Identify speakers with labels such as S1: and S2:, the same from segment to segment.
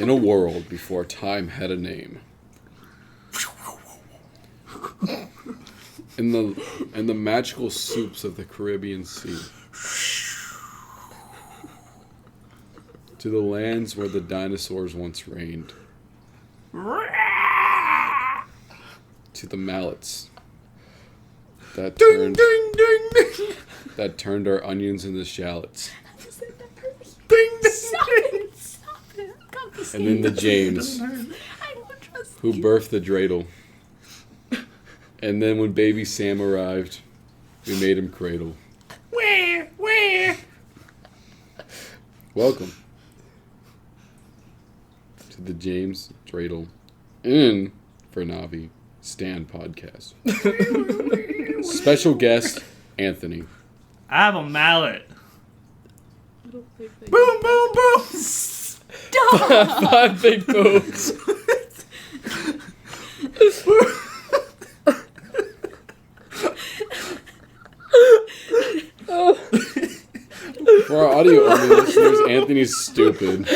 S1: In a world before time had a name. In the magical soups of the Caribbean Sea. To the lands where the dinosaurs once reigned. To the mallets that turned our onions into shallots.
S2: Stop it.
S1: And then the James, who birthed the Draedle. And then when baby Sam arrived, we made him cradle.
S3: Where?
S1: Welcome to the James Draedle in for Navi Stan podcast. Special guest, Anthony.
S3: I have a mallet.
S2: Boom,
S3: Boom, boom, boom.
S2: Stop!
S4: 5 big boobs.
S1: For our audio only listeners, Anthony's stupid.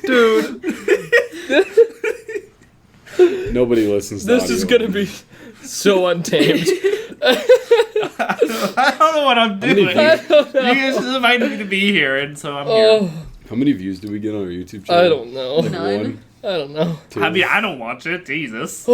S4: Dude,
S1: Nobody listens to
S4: this
S1: audio
S4: is gonna
S1: only.
S4: be so untamed.
S3: I don't know what I'm
S1: many
S3: doing.
S1: views-
S3: You guys just invited me to be here, and so I'm here.
S4: Oh,
S1: How many views do we get on our YouTube channel?
S4: I don't know.
S2: None.
S1: 1,
S4: I don't know.
S1: 2.
S3: I mean, I don't watch it. Jesus.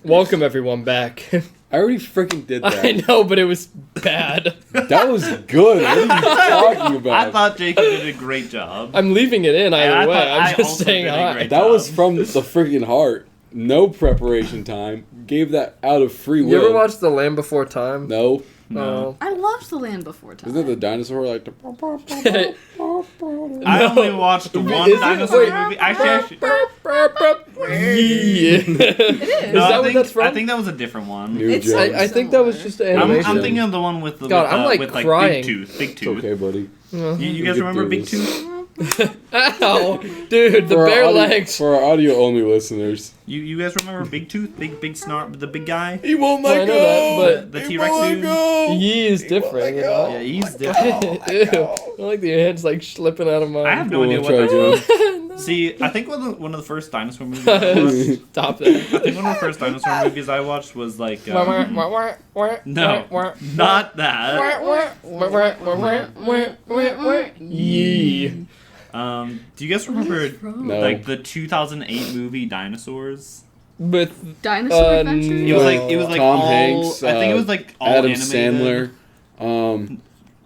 S4: Welcome everyone back.
S1: I already freaking did that.
S4: I know, but it was bad.
S1: That was good. What are you talking about?
S3: I thought Jacob did a great job.
S4: I'm leaving it in either
S3: I
S4: way.
S3: thought I
S4: I'm just
S3: also
S4: saying
S3: did a
S4: hi.
S3: great
S1: That was
S3: job.
S1: from the freaking heart. No preparation time. Gave that out of free will.
S4: You ever watched The Land Before Time?
S1: No.
S3: No.
S2: I loved The Land Before Time.
S1: Isn't it the dinosaur like the...
S3: I only watched one
S4: Is it?
S3: dinosaur
S4: Wait.
S3: movie. Actually,
S4: Is
S3: no,
S4: that
S3: I
S4: what
S3: think,
S4: that's from?
S3: I think that was a different one.
S1: New
S2: It's
S1: joke.
S2: like-
S4: I think that was just an
S3: I'm
S4: animation.
S3: thinking of the one with the
S4: God, I'm, like,
S3: with
S4: crying.
S3: Big Tooth. Big
S1: It's
S3: Tooth.
S1: okay, buddy.
S3: You guys
S1: get
S3: remember
S1: through
S3: Big
S1: this.
S3: Tooth?
S4: Ow, dude, the
S1: For our
S4: bare
S1: audio-
S4: legs.
S1: For our audio only listeners.
S3: You guys remember Big Tooth? Big snort, the big guy.
S1: He won't
S4: let I know go. That,
S3: The T-Rex dude.
S4: He is different. You know?
S3: Yeah, he's different.
S4: Ew. I like the head's like slipping out of mine.
S3: I have no idea what
S1: Try
S3: that's
S1: again.
S3: See, I think one of the first dinosaur movies I watched,
S4: Stop
S3: I
S4: that.
S3: think one of the first dinosaur movies I watched was like no, not that.
S4: Yee.
S3: Do you guys remember
S1: No.
S3: like the 2008 movie Dinosaurs?
S4: With
S2: Dinosaur Adventures?
S3: It was like
S1: Tom
S3: all,
S1: Hanks,
S3: I think it was like all
S1: Adam
S3: animated.
S1: Sandler.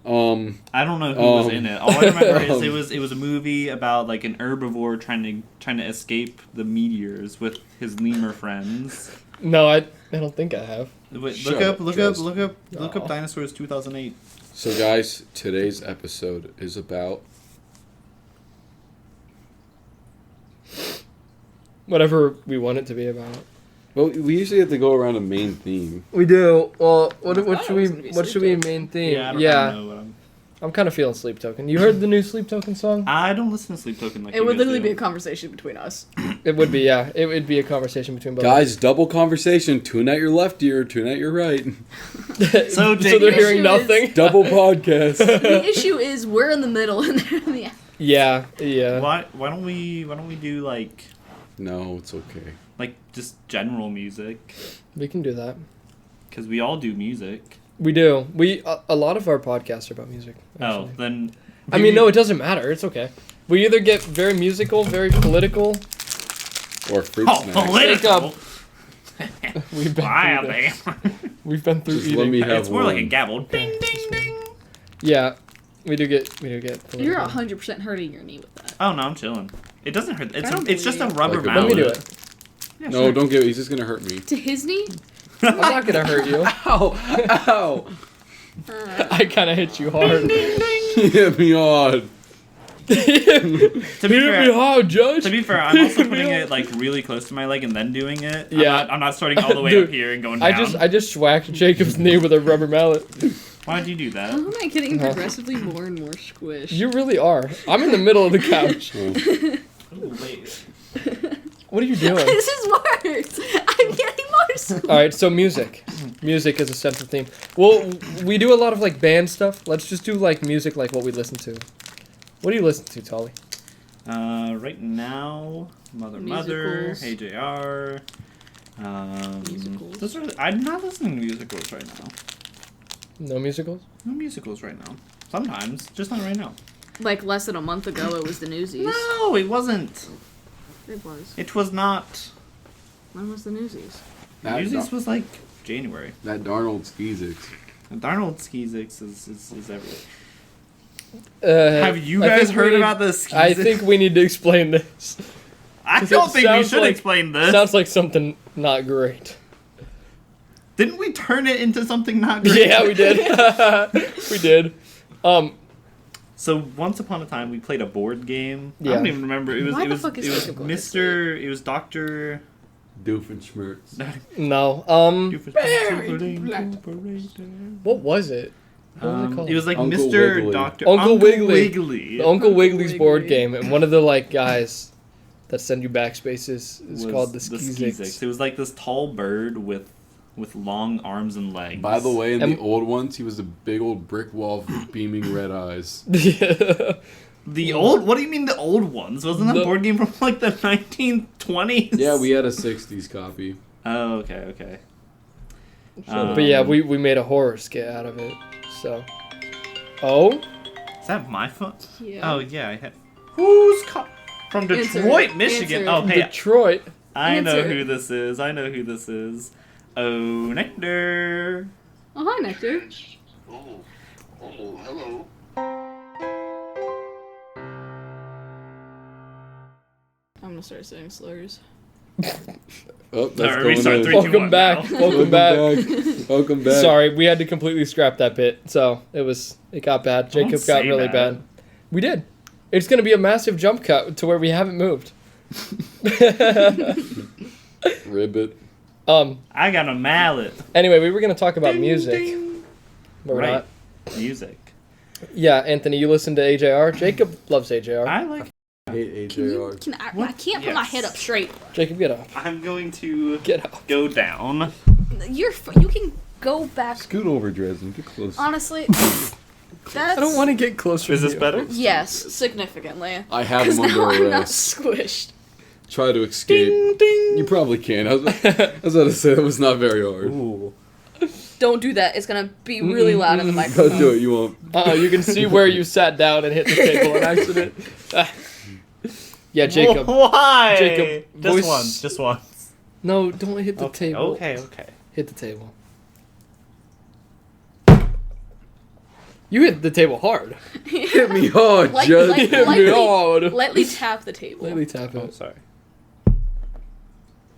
S3: I don't know who was in it. All I remember is it was a movie about like an herbivore trying to escape the meteors with his lemur friends.
S4: no, I don't think I have.
S3: Wait,
S1: Shut up,
S3: look
S1: Justin.
S3: up Dinosaurs 2008.
S1: So guys, today's episode is about...
S4: Whatever we want it to be about.
S1: Well, we usually have to go around a main theme.
S4: We do. Well, what
S2: thought
S4: should
S2: it
S4: we
S2: was gonna be
S4: what
S2: Sleep
S4: should we
S2: Token.
S4: main theme?
S3: Yeah, I don't know what
S4: I'm kind of feeling Sleep Token. You heard the new Sleep Token song?
S3: I don't listen to Sleep Token like
S2: It
S3: you
S2: would
S3: guys
S2: literally
S3: do.
S2: be a conversation between us.
S4: It would be, yeah. It would be a conversation between both.
S1: Guys, double conversation. Tune out your left ear, tune out your right.
S4: so
S3: Jake-
S4: they're hearing
S2: issue
S4: nothing.
S1: Double podcast.
S2: The issue is we're in the middle and they're in the
S4: Yeah.
S3: Why don't we do like
S1: No, it's okay.
S3: just general music?
S4: We can do that.
S3: Because we all do music.
S4: We do. A lot of our podcasts are about music.
S3: Oh,
S4: Actually.
S3: then.
S4: I mean, no, it doesn't matter. It's okay. We either get very musical, very political.
S1: Or fruit
S3: Oh,
S1: snacks.
S3: political.
S4: We've been
S3: Why
S4: through
S3: are
S4: this.
S3: they?
S4: We've been through
S1: Just
S4: eating.
S1: let me have
S3: It's more like a
S1: one.
S3: gavel. Ding, ding, ding.
S4: Yeah, we do get political.
S2: You're 100% hurting your knee with that.
S3: Oh no, I'm chilling. It doesn't hurt.
S2: I don't
S3: It's just a
S2: believe you.
S3: rubber
S1: Like a
S3: mallet.
S4: Let me do it.
S3: Yeah,
S1: No,
S3: sure.
S1: don't give it. He's just going to hurt me.
S2: To his knee?
S4: I'm not gonna hurt you.
S1: Ow! Ow!
S4: I kind of hit you hard.
S1: Hit me hard.
S3: To be
S4: Hit me
S3: fair,
S4: hard, Judge.
S3: to be fair, I'm also putting it like really close to my leg and then doing it.
S4: Yeah.
S3: I'm not starting all the way
S4: Dude,
S3: up here and going down.
S4: I just whacked Jacob's knee with a rubber mallet.
S3: Why'd you do that?
S2: How am I getting progressively more and more squished?
S4: You really are. I'm in the middle of the couch.
S3: Ooh, wait.
S4: What are you doing?
S2: This is worse. I'm getting more squished.
S4: All right, so music. music is a central theme. Well, we do a lot of like band stuff. Let's just do like music, like what we listen to. What do you listen to, Tolly?
S3: Right now, Mother,
S2: Musicals.
S3: Hey JR.
S2: Musicals.
S3: I'm not listening to musicals right now.
S4: No musicals?
S3: No musicals right now. Sometimes, just not right now.
S2: Like less than a month ago, it was the Newsies.
S3: No, it wasn't.
S2: It was.
S3: It was not.
S2: When was the Newsies?
S3: Newsies was like January.
S1: That Darnold Skizix.
S3: Darnold Skizix is everything.
S4: Uh,
S3: Have you
S4: I
S3: guys
S4: think
S3: heard
S4: we-
S3: about this?
S4: I think we need to explain this.
S3: I
S4: 'cause
S3: don't
S4: it
S3: think we
S4: sounds
S3: should
S4: like-
S3: explain this.
S4: Sounds like something not great.
S3: Didn't we turn it into something not great?
S4: Yeah, we did. We did.
S3: So once upon a time, we played a board game. I
S4: Yeah.
S3: don't even remember. It was
S2: Why
S3: it
S2: the
S3: was
S2: fuck is
S3: it was
S2: Jacob going to
S3: Mr. It was Doctor.
S1: Doofenshmirtz.
S4: No. What was it? What was it called?
S3: It was like
S1: Uncle
S3: Mr.
S1: Wiggly.
S3: Doctor
S4: Uncle Wiggly.
S3: Wiggly.
S4: The Uncle Wiggly's board
S2: Wiggly.
S4: game, and one of the like guys that send you backspaces is
S3: was
S4: called the Skizix.
S3: It was like this tall bird with long arms and legs.
S1: By the way, in
S4: And-
S1: the old ones, he was a big old brick wall with beaming red eyes.
S3: The old? What do you mean the old ones? Wasn't that
S4: The-
S3: board game from like the 1920s?
S1: Yeah, we had a 60s copy.
S3: Oh, okay.
S4: But yeah, we made a horror skit out of it. So. Oh?
S3: Is that my phone?
S2: Yeah.
S3: Oh yeah, I had. Who's from
S2: Answer.
S3: Detroit, Michigan?
S2: Answer.
S3: Oh hey,
S4: Detroit.
S3: I know
S2: Answer.
S3: who this is. Oh, Nectar.
S2: Oh, hi, Nectar.
S5: Oh, hello.
S2: I'm gonna start saying slurs.
S1: Oh, that's
S3: Alright,
S1: going
S3: restart
S1: in.
S3: three, two,
S4: Welcome
S3: one
S4: back.
S3: now.
S4: Welcome back.
S1: Welcome back.
S4: Sorry, we had to completely scrap that bit. So it got bad.
S3: Don't
S4: Jacob got
S3: say
S4: really
S3: that.
S4: bad. We did. It's gonna be a massive jump cut to where we haven't moved.
S1: Ribbit.
S3: I got a mallet.
S4: Anyway, we were gonna talk about
S3: Ding,
S4: music.
S3: ding.
S4: But we're
S3: Right.
S4: not.
S3: Music.
S4: Yeah, Anthony, you listen to AJR. Jacob loves AJR.
S3: I like.
S1: I hate
S2: Can you,
S1: AJR.
S2: can I
S3: What?
S2: can't put my
S3: Yes.
S2: head up straight.
S4: Jacob, get up.
S3: I'm going to
S4: Get up.
S3: go down.
S2: You can go back.
S1: Scoot over, Dresden. Get close.
S2: Honestly, that's.
S4: I don't want to get closer.
S3: Is
S4: to
S3: this
S4: you.
S3: better?
S2: Yes, significantly.
S1: I have
S2: Because
S1: him
S2: now
S1: under
S2: I'm not
S1: arrest.
S2: squished.
S1: Try to escape.
S3: Ding ding.
S1: You probably can. I was about to say that was not very hard.
S3: Ooh.
S2: Don't do that. It's gonna be really loud in the microphone.
S1: Don't do it. You won't.
S4: You can see where you sat down and hit the table on accident. Yeah, Jacob.
S3: Why?
S4: Jacob, voice-
S3: Just once.
S4: No, don't hit the
S3: Okay.
S4: table.
S3: Okay.
S4: Hit the table. You hit the table hard.
S1: Hit me hard,
S2: Like-
S1: Judge.
S2: like-
S4: Hit me
S2: lightly-
S4: hard.
S2: Lightly tap the table.
S4: Lightly tap
S3: Oh,
S4: it.
S3: sorry.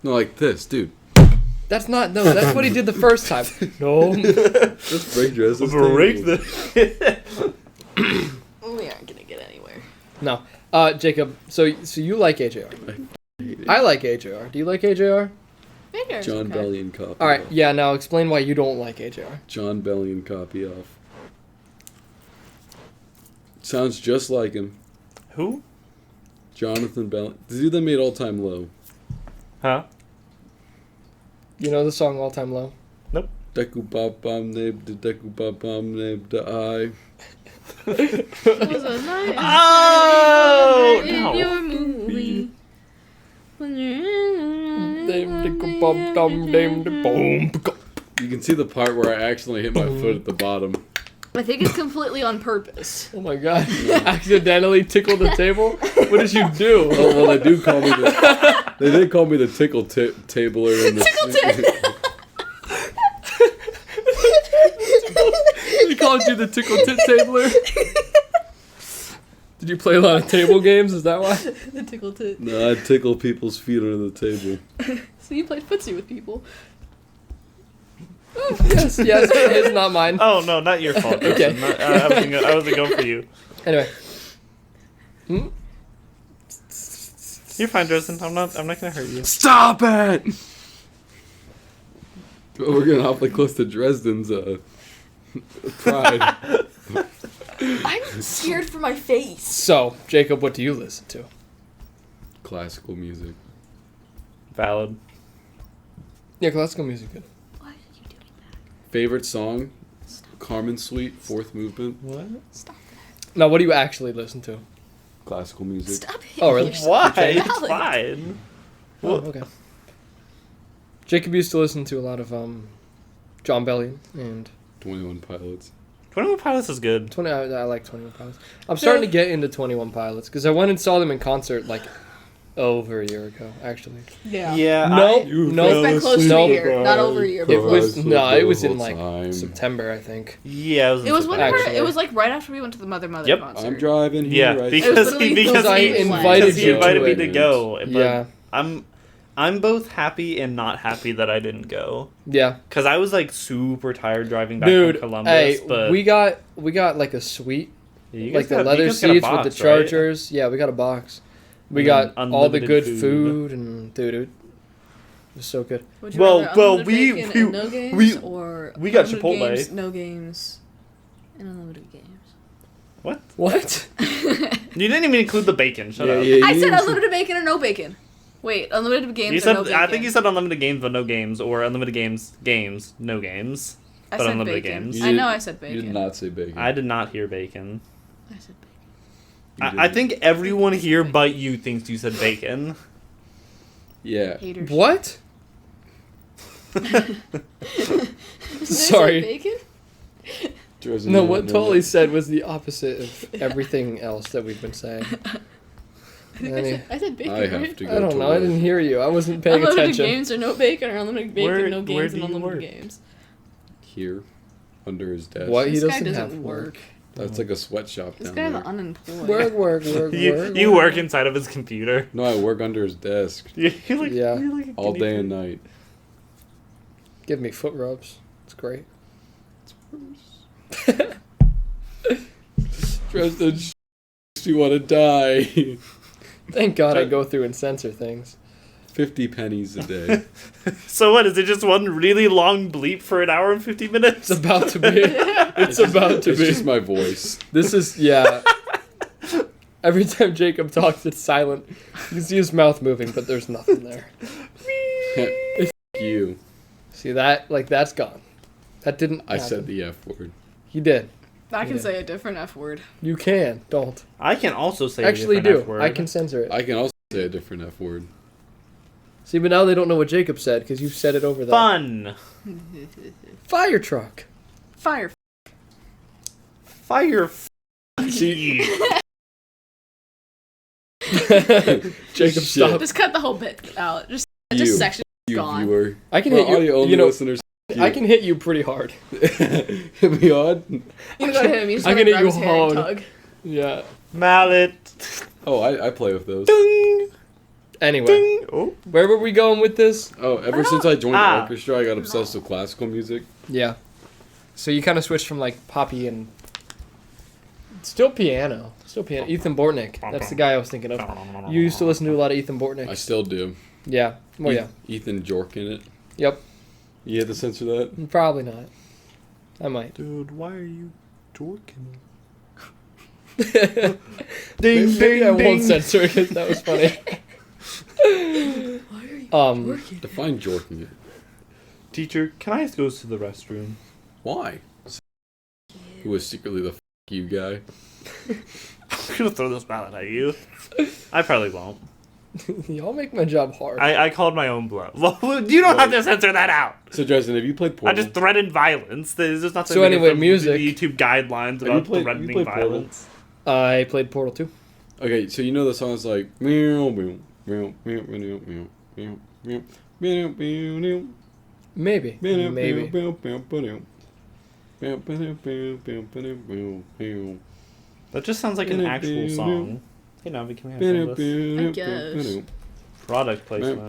S1: No, like this, dude.
S4: That's not. No, that's what he did the first time. No.
S1: Let's break Dresden's
S3: Break
S1: table.
S3: the.
S2: We aren't gonna get anywhere.
S4: No. Jacob. So you like AJR? I like AJR. Do you like AJR?
S2: Figures,
S1: John
S2: okay.
S1: Bellion copy.
S4: All right.
S1: off.
S4: Yeah. Now explain why you don't like AJR.
S1: John Bellion copy off. Sounds just like him.
S3: Who?
S1: Jonathan Bellion. The dude that made All Time Low.
S3: Huh?
S4: You know the song "All Time Low."
S1: Deku Bop Bomb named the Deku Bop Bomb named the I.
S2: It was a night
S3: Oh
S2: in
S3: no!
S2: your movie. When
S1: You can see the part where I accidentally hit my foot at the bottom.
S2: I think it's completely on purpose.
S4: Oh my god! Accidentally tickled the table. What did you do?
S1: Oh, well, they do call me the. They did call me the tickle tabler in the.
S4: They called you the tickle tit tabler. Did you play a lot of table games? Is that why?
S2: The tickle tit.
S1: No, I tickle people's feet under the table.
S2: So you played footsie with people.
S4: Yes, it's not mine.
S3: Oh no, not your fault.
S4: Okay.
S3: Justin. I wasn't going for you.
S4: Anyway.
S3: You're fine, Justin. I'm not gonna hurt you.
S1: Stop it! Well, we're getting awfully close to Dresden's pride.
S2: I'm scared for my face.
S4: So, Jacob, what do you listen to?
S1: Classical music.
S3: Valid.
S4: Yeah, classical music. Good.
S2: Why are you doing
S1: Favorite song? Carmen Suite, fourth movement.
S3: What?
S2: Stop
S4: Now, what do you actually listen to?
S1: Classical
S2: that.
S1: music.
S2: Stop hitting
S4: Oh, really?
S2: yourself.
S3: Why?
S2: It's
S3: It's
S2: valid.
S3: fine.
S4: Oh, okay. Jacob used to listen to a lot of John Bellion and
S1: 21 Pilots.
S3: 21 Pilots is good.
S4: 20. I like 21 Pilots. I'm starting to get into 21 Pilots because I went and saw them in concert like over a year ago, actually.
S2: Yeah.
S3: Yeah.
S4: No,
S1: You
S4: no,
S2: It's been close to
S4: No.
S2: a year. Not over a year.
S4: It
S2: But
S4: was
S1: Cause
S4: no, it was
S1: the
S4: in
S1: whole
S4: like
S1: time.
S4: September, I think.
S3: Yeah,
S2: it was whenever.
S4: Actually.
S2: It was like right after we went to the Mother
S3: Yep.
S2: concert.
S1: I'm driving here.
S3: Yeah,
S1: I
S2: It was
S3: because
S2: literally
S3: he
S2: because
S3: because
S4: I
S3: he
S4: invited
S3: because he
S4: you
S3: invited
S4: to
S3: me
S4: it.
S3: to go. But
S4: Yeah,
S3: I'm both happy and not happy that I didn't go.
S4: yeah,
S3: Cause I was like super tired driving back
S4: dude.
S3: from Columbus.
S4: Hey,
S3: but
S4: we got like a suite,
S3: Yeah, you
S4: like
S3: guys
S4: the
S3: got-
S4: leather
S3: you guys got a
S4: seats
S3: box,
S4: with the
S3: right?
S4: chargers. Yeah, we got a box. We
S3: And
S4: got
S3: then
S4: all the
S3: unlimited
S4: good
S3: food.
S4: food and dude, it was so good.
S2: Would you
S3: Well,
S2: rather unlimited
S3: we-
S2: bacon
S3: we-
S2: and no games
S3: we-
S2: or
S3: we got
S2: unlimited
S3: Chipotle.
S2: games, no games, and unlimited games.
S3: What?
S4: What?
S3: You didn't even include the bacon. Shut
S1: Yeah,
S3: up.
S1: yeah,
S2: I
S1: you
S2: said
S1: didn't-
S2: unlimited bacon or no bacon. Wait, unlimited games
S3: You
S2: or
S3: said
S2: no bacon?
S3: I think you said unlimited games but no games, or unlimited games, no games.
S2: I
S3: but
S2: said
S3: unlimited
S2: bacon.
S3: games.
S1: You
S2: I
S1: did-
S2: know I said
S1: You
S2: bacon.
S1: did not say bacon.
S3: I did not hear bacon.
S2: I said bacon.
S1: You
S3: I
S1: did.
S3: think everyone here but you thinks you said bacon.
S1: Yeah.
S2: Haters.
S4: What?
S2: Did I say
S4: Sorry.
S2: bacon?
S1: Dresden,
S4: No,
S1: you
S4: what
S1: don't know
S4: Tolly said was the opposite of everything else that we've been saying.
S2: I think I said bacon.
S1: I have
S2: right?
S1: to go
S4: I don't
S1: to
S4: know. I
S1: work.
S4: didn't hear you. I wasn't paying
S2: Unlimited
S4: attention.
S2: games or no bacon, or unlimited bacon,
S3: Where-
S2: no
S3: where
S2: games,
S3: do
S2: and
S3: you
S2: unlimited
S3: work?
S2: games.
S1: Here, under his desk.
S4: What? He
S2: This guy
S4: doesn't
S2: doesn't
S4: have
S2: work.
S1: That's like a sweatshop
S2: This
S1: down
S2: guy's
S1: there.
S2: unemployed.
S4: Work.
S3: You work inside of his computer.
S1: No, I work under his desk
S3: You're like,
S4: Yeah.
S3: you're like a
S1: all
S3: guinea
S1: day
S3: pig.
S1: and night.
S4: Give me foot rubs. It's great.
S1: Dresden, you want to die.
S4: Thank God I go through and censor things.
S1: 50 pennies a day.
S3: So what? Is it just one really long bleep for an hour and 50 minutes?
S4: It's about to be. It's about to
S1: It's
S4: be.
S1: just my voice.
S4: This is yeah. Every time Jacob talks, it's silent. You can see his mouth moving, but there's nothing there.
S1: You.
S4: See that? Like that's gone. That didn't.
S1: I said
S4: happen.
S1: the F word.
S4: He did.
S2: I can
S4: Yeah.
S2: say a different F word.
S4: You can. Don't.
S3: I can also say
S4: Actually,
S3: a different
S4: do.
S3: F word.
S4: I can censor it.
S1: I can also say a different F word.
S4: See, but now they don't know what Jacob said because you said it over there.
S3: Fun.
S4: Fire truck.
S2: Fire.
S3: Fire.
S1: See,
S4: Jacob,
S1: Shit.
S4: stop.
S2: Just cut the whole bit out. Just
S1: You.
S2: section
S1: you
S2: gone.
S1: viewer.
S4: I can
S1: For
S4: hit you.
S1: audio only
S4: You know,
S1: listeners.
S4: I can hit you pretty hard.
S1: Hit me on.
S2: You can go to him. You just
S4: I
S2: gotta
S4: can hit
S2: grab
S4: you
S2: his hair and
S4: hard.
S2: tug.
S4: Yeah.
S3: Mallet.
S1: Oh, I play with those.
S3: Ding.
S4: Anyway,
S3: Ding. Oh.
S4: where were we going with this?
S1: Oh, ever since I joined
S3: Ah.
S1: the orchestra, I got obsessed with classical music.
S4: Yeah. So you kind of switched from like poppy and still piano. Ethan Bortnick. That's the guy I was thinking of. You used to listen to a lot of Ethan Bortnick.
S1: I still do.
S4: Yeah. Well, yeah.
S1: Ethan Jork in it.
S4: Yep.
S1: You had to censor that?
S4: Probably not. I might.
S3: Dude, why are you dorking?
S4: Maybe I won't censor it because that was funny.
S2: Why are you working?
S1: Define jorking it.
S3: Teacher, can I go to the restroom?
S1: Why? Who was secretly the you guy?
S3: I'm gonna throw this mallet at you. I probably won't.
S4: Y'all make my job hard.
S3: I called my own bluff. Well, you don't have to censor that out.
S1: So, Dresden, have you played
S3: I
S1: Portal?
S3: just threatened violence. There's just not
S4: So anyway, music.
S3: The YouTube guidelines
S1: Have you
S3: about
S1: played-
S3: threatening
S1: have you played Portal?
S3: violence.
S4: I played Portal 2.
S1: Okay, so you know the song's like meow meow meow meow meow meow meow meow meow meow
S4: Maybe. Maybe.
S3: That just sounds like an actual song. Hey Navi, can we have some of this?
S2: I guess.
S3: Product placement.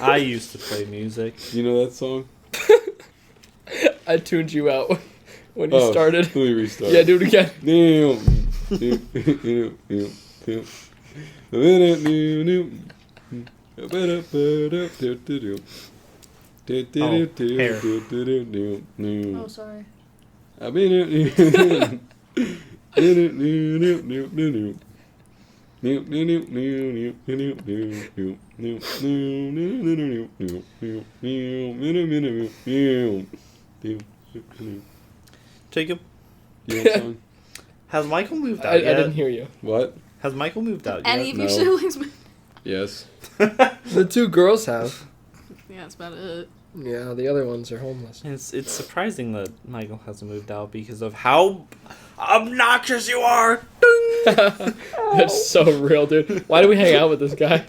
S3: I used to play music.
S1: You know that song?
S4: I tuned you out when you started.
S1: Let me restart.
S4: Yeah, do it again.
S2: Oh, sorry.
S1: I've been.
S3: Jacob,
S1: You want a song?
S3: has Michael moved out
S4: I
S3: yet?
S4: didn't hear you.
S1: What?
S3: Has Michael moved out
S2: Any
S3: yet?
S2: of your
S1: No.
S2: siblings?
S1: Yes.
S4: The two girls have.
S2: Yeah, that's about it.
S4: Yeah, the other ones are homeless.
S3: It's surprising that Michael hasn't moved out because of how obnoxious you are.
S4: That's so real, dude. Why do we hang out with this guy?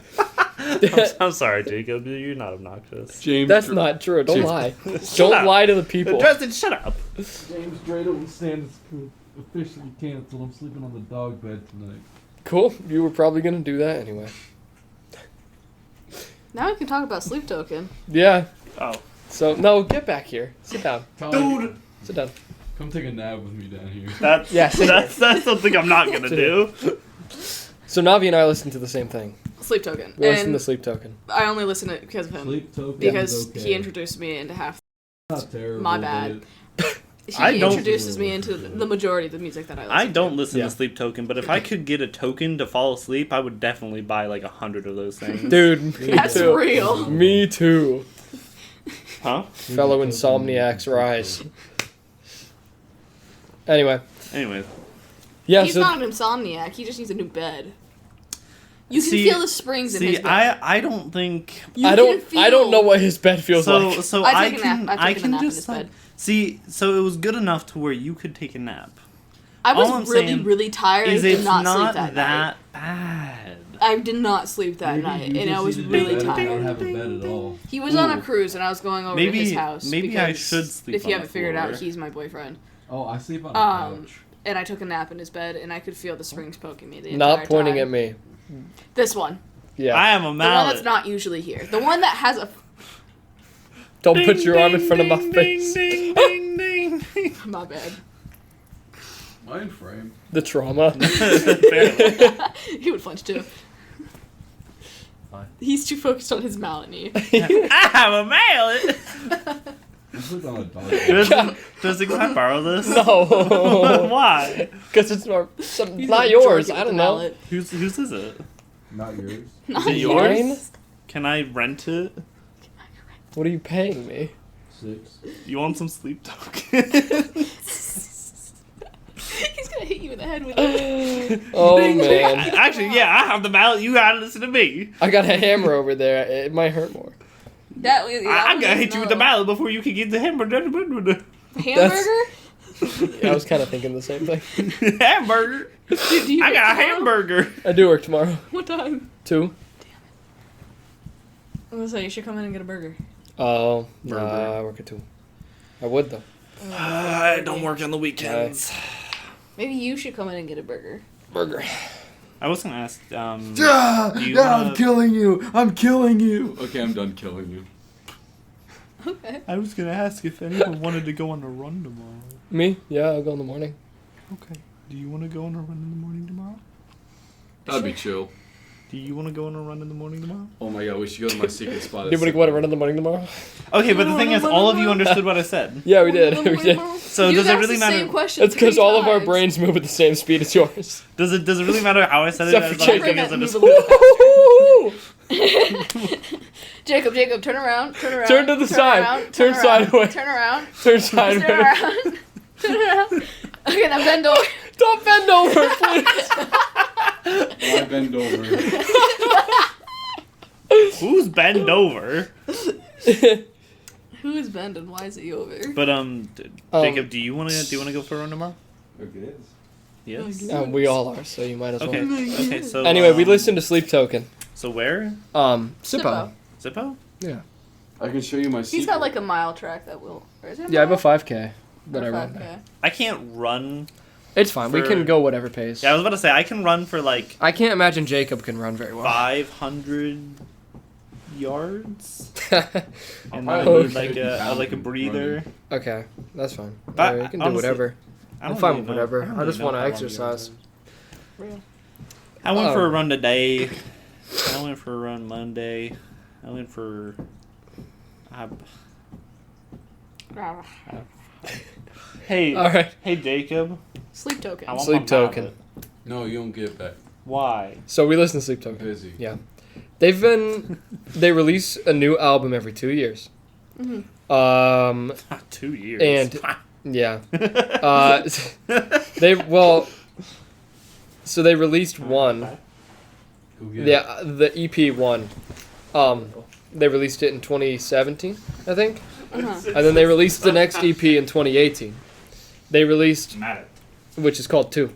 S3: I'm sorry, Jacob. You're not obnoxious.
S1: James.
S4: That's not true. Don't
S1: James-
S4: lie.
S3: Shut
S4: Don't
S3: up.
S4: lie to the people.
S3: Justin, shut up.
S6: James Draedle and stand is officially canceled. I'm sleeping on the dog bed tonight.
S4: Cool. You were probably gonna do that anyway.
S2: Now we can talk about Sleep Token.
S4: Yeah.
S3: Oh,
S4: So no, get back here. Sit down.
S3: dude,
S4: Sit down.
S6: Come take a nap with me down here.
S3: that's
S4: Yeah, sit
S3: that's something I'm not gonna do.
S4: So Navi and I listen to the same thing.
S2: Sleep Token.
S4: We listen
S2: And
S4: to Sleep Token.
S2: I only listen to it because of him.
S6: Sleep token
S2: Because
S6: is okay.
S2: he introduced me into half.
S6: Not terrible.
S2: My bad. He
S3: I don't-
S2: introduces me into the majority of the music that I listen
S3: I don't listen
S4: Yeah.
S3: to Sleep Token, but if I could get a token to fall asleep, I would definitely buy like 100 of those things.
S4: Dude, me
S2: That's
S4: too.
S2: real.
S4: Me too.
S3: Huh?
S4: Fellow insomniacs rise. Anyway.
S3: Anyway,
S4: Yeah,
S2: He's
S4: so
S2: not an insomniac. He just needs a new bed. You can
S3: See-
S2: feel the springs in his bed.
S3: I don't think
S2: You
S4: I
S2: can
S4: don't know what his bed feels
S3: so.
S4: like.
S3: So
S2: I've
S3: I
S2: taken a
S3: can
S2: nap. I've
S3: I
S2: taken a
S3: can
S2: nap in
S3: just
S2: this
S3: like,
S2: bed.
S3: see. So it was good enough to where you could take a nap.
S2: I was
S3: all I'm
S2: really,
S3: saying
S2: really tired. I
S3: Is
S2: did
S3: it's
S2: not
S3: not
S2: sleep that night.
S3: bad?
S2: I did not sleep that night, and I was really
S6: I don't
S2: tired.
S6: have a bed at all.
S2: He was on a
S3: Ooh.
S2: cruise, and I was going over to his
S3: Maybe
S2: house.
S3: maybe I
S2: because
S3: should sleep.
S2: If
S3: on
S2: you
S3: the
S2: haven't figured it out,
S3: floor.
S2: he's my boyfriend.
S6: Oh, I sleep on the couch.
S2: And I took a nap in his bed, and I could feel the springs poking me the entire
S4: Not pointing
S2: time.
S4: at me.
S2: This one.
S4: Yeah.
S3: I am a
S2: The one
S3: mallet.
S2: that's not usually here. The one that has a...
S4: Don't put your arm in front of my face.
S3: Ding, ding, ding, ding.
S2: My bad.
S6: Mind frame.
S4: The trauma.
S3: Barely.
S2: He would flinch too.
S6: Fine.
S2: He's too focused on his mallet knee.
S3: I have a mallet.
S6: I sleep on a dog bed.
S3: Can I borrow this?
S4: No.
S3: Why?
S4: Because it's
S2: He's
S4: not
S2: a
S4: yours.
S2: jerk
S4: I
S2: with
S4: don't
S2: the
S4: know.
S2: mallet.
S3: Whose is it?
S6: Not yours.
S2: Not
S3: it yours?
S4: Mine?
S3: Can I rent it?
S4: What are you paying me?
S6: 6.
S3: You want some sleep token?
S2: He's gonna hit you in the head with it.
S4: Oh man.
S3: Actually, yeah, I have the mallet. You gotta listen to me.
S4: I got a hammer over there. It might hurt more.
S3: I'm gonna hit you with the mallet before you can get the hamburger.
S2: Hamburger?
S4: I was kind of thinking the same thing.
S3: Hamburger.
S2: Do you
S3: I
S2: work
S3: got a
S2: tomorrow?
S3: hamburger.
S4: I do work tomorrow.
S2: What time?
S4: 2.
S2: I'm gonna say you should come in and get a burger.
S4: Oh,
S3: Burger.
S4: nah, I work at 2. I would though.
S3: I don't work on the weekends.
S2: Maybe you should come in and get a burger.
S4: Burger.
S3: I was gonna ask. Do you
S6: I'm
S3: wanna-
S6: killing you. I'm killing you. Okay, I'm done killing you.
S2: Okay.
S3: I was gonna ask if anyone wanted to go on a run tomorrow.
S4: Me? Yeah, I'll go in the morning.
S3: Okay. Do you want to go on a run in the morning tomorrow?
S1: That'd be chill.
S3: Do you want to go on a run in the morning tomorrow?
S1: Oh my god, we should go to my secret spot.
S4: Did we go to run in the morning tomorrow?
S3: Okay, but the thing is, all of you understood what I said.
S4: Yeah, we did. We did.
S3: So
S2: You
S3: does it
S2: asked
S3: really
S2: the
S3: matter?
S2: Same question
S4: That's because
S2: 3
S4: all of our
S2: times.
S4: brains move at the same speed as yours.
S3: Does it really matter how I said it?
S4: Except
S3: As
S4: for
S3: long as you
S2: Jacob.
S3: guys
S2: Move a
S3: understood?
S2: little Jacob, turn around. Turn around.
S4: Turn to the side.
S2: Around,
S4: Turn sideways.
S2: Turn around.
S4: Turn
S2: Turn
S4: sideways.
S2: around. Turn around. Okay, now bend over.
S4: Don't bend over, please.
S1: Why bend over?
S3: Who's bend over?
S2: Who is bending? Why is he over?
S3: But Jacob, do you wanna go for a run tomorrow?
S6: Okay.
S3: Yes.
S4: We all are, so you might as well.
S3: Okay. Okay. So
S4: Anyway, we listened to Sleep Token.
S3: So where?
S4: Sippo.
S3: Zippo?
S4: Yeah.
S1: I can show you my secret.
S2: He's got like a mile track that will. Or is it a
S4: Yeah, I have a
S2: mile?
S4: 5K that I
S2: Or
S4: run.
S2: 5K?
S3: I can't run.
S4: It's fine. We
S3: For-
S4: can go whatever pace.
S3: Yeah, I was about to say I can run for like
S4: I can't imagine Jacob can run very well.
S3: 500 yards, and
S6: probably
S3: then
S6: lose 50
S3: like
S6: pounds
S3: a
S6: from
S3: breather.
S4: Okay, that's fine.
S3: But
S4: You can do
S3: honestly,
S4: whatever.
S3: I don't
S4: I'm fine
S3: really
S4: with
S3: know-
S4: whatever.
S3: don't
S4: I just
S3: really know
S4: wanna
S3: how long
S4: exercise.
S3: yards are. I went for
S4: Oh.
S3: a run today. I went for a run Monday. I went for. Hey,
S4: All right.
S3: hey, Jacob.
S2: Sleep token.
S3: I want
S4: Sleep
S3: my
S4: token.
S3: mallet.
S1: No, you don't get it back.
S3: Why?
S4: So we listen to Sleep
S1: I'm
S4: Token.
S1: busy.
S4: Yeah. They release a new album every 2 years.
S2: Mm-hmm.
S3: 2 years.
S4: And yeah. So they released one.
S1: Go get it.
S4: Yeah, the EP one. They released it in 2017, I think.
S2: Uh-huh.
S4: And then they released the next EP in 2018. They released,
S3: Mallet.
S4: which is called 2.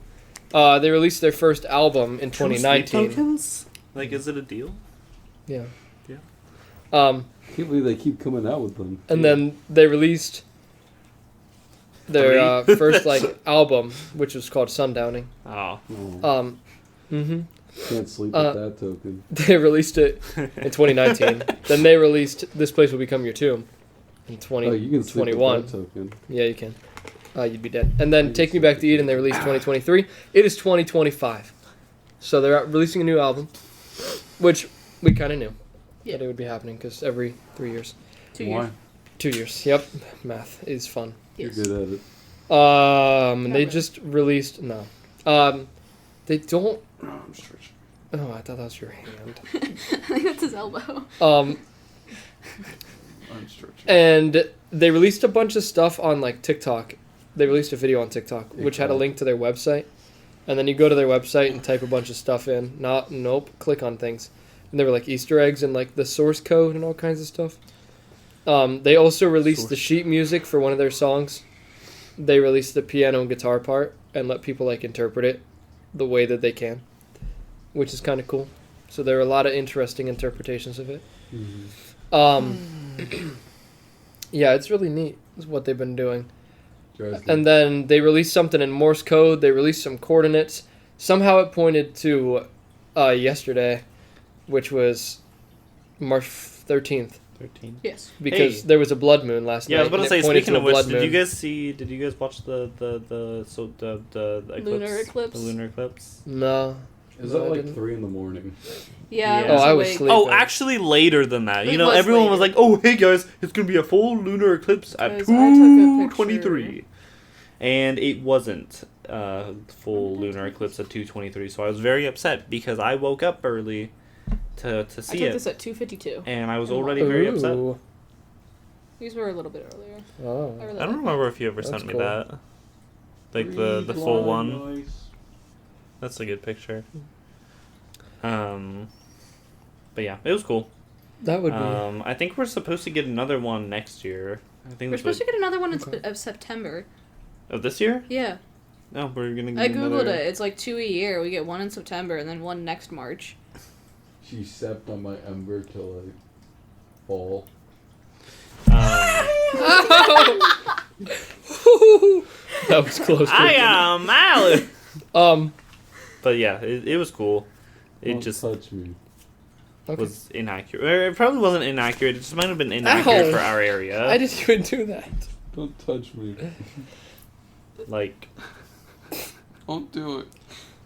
S4: They released their first album in 2019.
S3: Tokens? Like, is it a deal?
S4: Yeah.
S3: Yeah.
S6: I can't believe they keep coming out with them.
S4: And then they released their first album, which was called Sundowning.
S3: Oh.
S6: Oh,
S4: Mm-hmm.
S6: can't sleep with that token.
S4: They released it in 2019. Then they released This Place Will Become Your Tomb in
S6: Oh, you can sleep
S4: 2021.
S6: with that token.
S4: Yeah, you can. You'd be dead. And then Take Me Back to Eden, they released 2023. It is 2025. So they're releasing a new album, which we kind of knew that it would be happening because every 3 years.
S2: 2 years.
S4: 2 years. Yep. Math is fun.
S2: Yes.
S6: You're good at it.
S4: They
S2: really.
S4: just released they don't.
S6: Oh, I'm stretching.
S4: Oh, I thought that was your hand.
S2: I think that's his elbow.
S6: I'm stretching.
S4: And they released a bunch of stuff on TikTok. They released a video on TikTok which had a link to their website, and then you go to their website and type a bunch of stuff in. Click on things, and there were Easter eggs and the source code and all kinds of stuff. They also released the sheet music for one of their songs. They released the piano and guitar part and let people interpret it the way that they can, which is kind of cool. So there are a lot of interesting interpretations of it.
S6: Mm-hmm.
S4: Yeah, it's really neat is what they've been doing.
S6: Drives
S4: And then they released something in Morse code. They released some coordinates. Somehow it pointed to yesterday, which was March 13th.
S3: 13.
S2: Yes.
S4: Because there was a blood moon last
S3: Yeah, I
S4: night.
S3: was about to
S4: and it
S3: say.
S4: pointed
S3: Speaking
S4: to
S3: of
S4: a
S3: which,
S4: blood
S3: did you
S4: moon.
S3: guys watch the eclipse?
S2: Lunar eclipse?
S3: The lunar eclipse.
S4: No.
S6: Is
S4: No, I
S6: that
S4: didn't.
S6: 3 in the morning?
S2: Yeah.
S3: Yeah.
S4: Oh, I was
S2: awake.
S4: sleeping.
S3: Oh, actually, later than that.
S2: It
S3: You know,
S2: was
S3: everyone was
S2: later.
S3: like, "Oh, hey guys, it's gonna be a full lunar eclipse at
S2: 'Cause I took a
S3: 2:23," and it wasn't full lunar eclipse at 2:23. So I was very upset because I woke up early to
S2: I
S3: see
S2: took
S3: it,
S2: this at 2:52.
S3: and I was already very upset.
S4: Ooh.
S2: These were a little bit earlier.
S4: Oh.
S2: I really
S3: I don't
S2: like
S3: remember if you ever
S4: That's
S3: sent me
S4: cool.
S3: that, like the full one. That's a good picture. But yeah, it was cool.
S4: That would be.
S3: I think we're supposed to get another one next year. I think
S2: We're
S3: that's
S2: supposed to
S3: what,
S2: get another one in
S4: Okay.
S2: of September.
S3: of this year.
S2: Yeah.
S3: No, we're gonna get
S2: I googled
S3: another...
S2: it. It's 2 a year. We get one in September and then one next March.
S6: She stepped on my ember till I fall.
S4: That was close.
S3: I am Alan.
S4: Um.
S3: But yeah, it was cool. It
S6: Don't
S3: just
S6: touch me.
S4: Okay.
S3: was inaccurate. Or it probably wasn't inaccurate. It just might have been inaccurate
S4: Ow.
S3: for our area.
S4: I didn't even do that.
S6: Don't touch me.
S3: Like,
S6: Don't do it.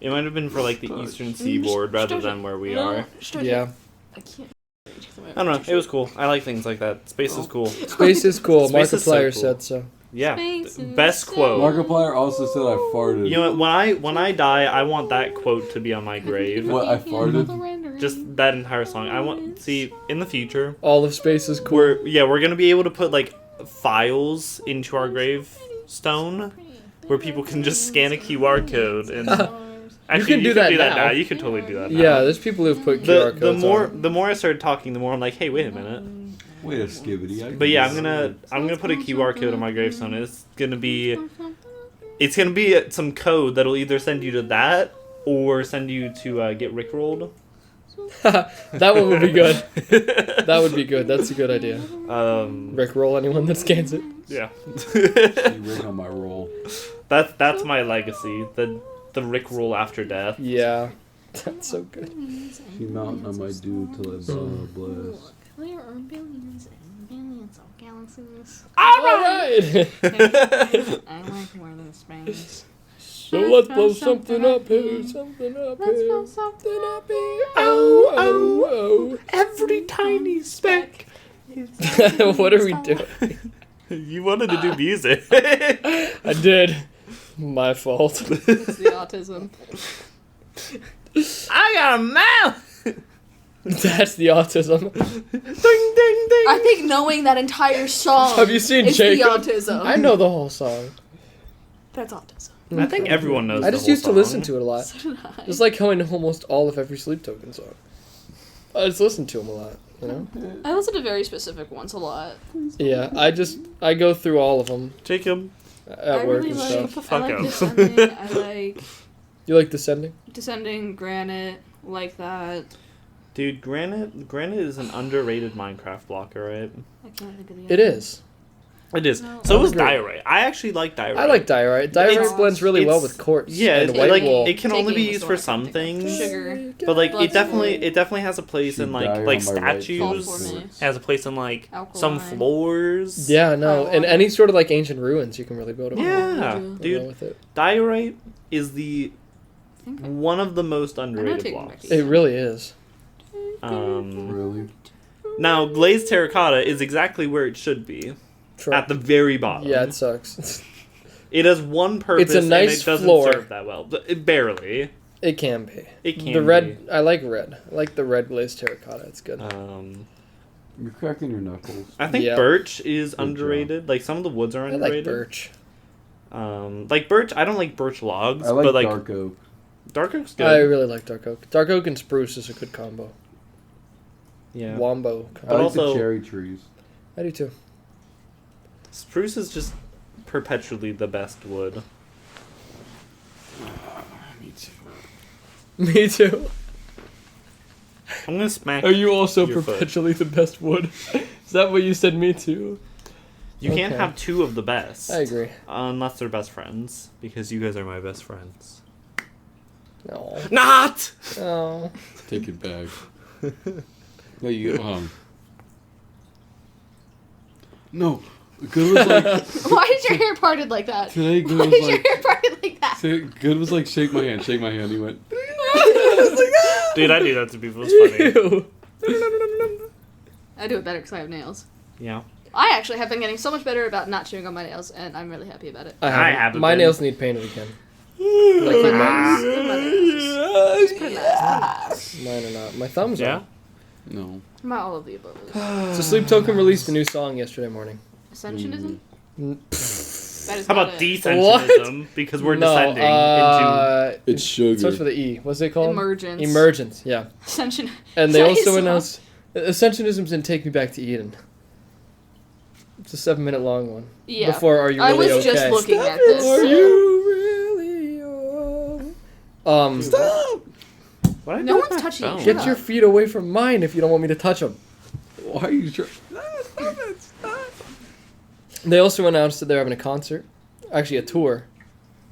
S3: it might have been for the eastern seaboard rather than where we are.
S4: Yeah.
S2: I can't.
S3: I don't know. It was cool. I like things like that. Space is cool.
S4: Space is cool.
S3: Space is so
S4: Markiplier
S3: cool.
S4: said so.
S3: Yeah.
S2: Space is
S3: Best
S2: so
S3: quote.
S6: Markiplier also said I farted.
S3: You know what? When I die, I want that quote to be on my grave.
S6: What, I farted?
S3: Just that entire song. I want in the future.
S4: All of space is cool.
S3: We're gonna be able to put files into our gravestone where people can just scan a QR code and. Actually,
S4: can do that now.
S3: You can totally do that now.
S4: Yeah, there's people who've put QR
S3: The
S4: codes on.
S3: more I started talking, the more I'm like, hey, wait a minute.
S6: Wait a skibbity.
S3: But yeah, I'm gonna put a QR code on my gravestone. It's gonna be some code that'll either send you to that or send you to get rickrolled.
S4: That one would be good. That would be good. That's a good idea. Rickroll anyone that scans it.
S3: Yeah.
S6: You ring on my roll.
S3: That's my legacy. The rickroll after death.
S4: Yeah. That's so good.
S6: She mounting on my dude till it's blessed.
S2: There are billions and billions of galaxies.
S4: Alright!
S2: I like where this space.
S4: So let's blow something up here, something up here, something up here. Oh, oh,
S3: Every tiny speck.
S4: oh. What are we doing?
S3: You wanted to do music.
S4: I did. My fault.
S2: It's the autism.
S3: I got a mouth.
S4: That's the autism.
S3: Ding, ding, ding.
S2: I think knowing that entire song
S4: Have you seen
S2: is
S4: Jacob?
S2: the autism.
S4: I know the whole song.
S2: That's autism.
S3: I think everyone knows.
S4: I just used to listen to it a lot.
S2: So did I.
S4: Just like how I know almost all of every Sleep Token song. I just listen to them a lot, you know?
S2: I listen to very specific ones a lot.
S4: Yeah, I go through all of them
S3: Jacob.
S4: at work and stuff.
S3: Fuck
S2: I like
S3: out.
S2: Descending. I like
S4: You like Descending?
S2: Descending, Granite, like that.
S3: Dude, Granite is an underrated Minecraft blocker, right?
S2: I can't think of the
S4: It
S2: other
S4: is.
S3: It is.
S2: No.
S3: So is
S4: Agree.
S3: Diorite. I actually like Diorite.
S4: I like Diorite. Diorite
S2: It's-
S4: blends really well with quartz
S3: Yeah,
S4: and
S3: it's
S4: white
S3: like
S4: wool.
S3: it can only be
S2: Taking
S3: used
S2: the
S3: for
S2: store,
S3: some
S2: I think.
S3: things.
S2: Sugar.
S3: But like
S2: Blood
S3: it definitely
S2: wool.
S3: has a place in
S1: Should
S3: like
S1: die on my right
S3: statues.
S2: Fall for me.
S3: It has a place in like some
S2: Alkaline.
S3: floors.
S4: Yeah, no,
S2: I
S4: and
S2: want
S4: any sort of like ancient ruins you can really build them.
S3: Yeah,
S2: Dude.
S3: dude.
S4: With it.
S3: Diorite is the
S2: I think
S3: one of the most
S2: I'm not
S3: underrated
S2: taking
S3: blocks.
S2: back
S4: It really is.
S1: Really?
S3: Now glazed terracotta is exactly where it should be,
S4: True.
S3: at the very bottom.
S4: Yeah, it sucks.
S3: It has one purpose.
S4: It's a nice
S3: and it doesn't
S4: floor.
S3: serve that well. Barely.
S4: It can be.
S3: It can.
S4: The
S3: be.
S4: red, I like red. I like the red glazed terracotta. It's good.
S1: You're cracking your knuckles.
S3: I think
S4: Yeah.
S3: birch is
S1: job.
S3: underrated. Like some of the woods are
S4: I
S3: underrated.
S4: like birch.
S3: Like birch. I don't like birch logs,
S1: I like
S3: but like
S1: dark oak.
S3: dark oak's good.
S4: I really like dark oak. Dark oak and spruce is a good combo.
S3: yeah.
S4: Wombo.
S1: I
S4: Combo.
S1: like
S3: also-
S1: the cherry trees.
S4: I do too.
S3: Spruce is just perpetually the best wood.
S1: Me too.
S4: Me too.
S3: I'm gonna smack.
S4: Are you also
S3: Your foot.
S4: perpetually the best wood? Is that what you said? Me too.
S3: You can't
S4: Okay.
S3: have two of the best.
S4: I agree.
S3: Unless they're best friends, because you guys are my best friends.
S4: No.
S3: Not.
S4: No.
S1: Take it back. No, you No. Good was like
S2: Why is your hair parted like that?
S1: today. Good
S2: Why
S1: was
S2: is your
S1: like
S2: hair parted like that?
S1: Good was like shake my hand. Shake my hand. He went.
S3: Dude, I do that to people. It's funny.
S4: Ew.
S2: I do it better because I have nails.
S3: Yeah.
S2: I actually have been getting so much better about not chewing on my nails, and I'm really happy about it.
S3: I haven't
S4: My
S3: been.
S4: nails need painted again.
S2: Like my
S4: my
S2: nails. Pretty nice.
S4: Mine are not. My thumbs
S3: Yeah.
S4: are.
S1: No.
S2: Not all of the above.
S4: So Sleep Token released a new song yesterday morning.
S2: Ascensionism?
S4: Mm.
S2: That is
S3: How
S2: not
S3: about
S2: it.
S3: descensionism? Because we're descending into.
S1: It's sugar.
S4: It starts with the E. What's it called?
S2: Emergence.
S4: Emergence, yeah.
S2: Ascension.
S4: And they
S2: Is that
S4: also
S2: his
S4: announced Ascensionism's in Take Me Back to Eden. It's a 7-minute long one.
S2: Yeah.
S4: Before Are You
S2: I
S4: Really
S2: was
S4: Okay?
S2: just looking at this.
S4: Are you really okay?
S1: Stop!
S3: What I
S2: No
S3: do with
S2: one's
S3: my
S2: touching it.
S3: phone?
S2: Shut
S4: Get your
S2: up.
S4: feet away from mine if you don't want me to touch them.
S1: Why are you trying?
S4: They also announced that they're having a concert, actually a tour,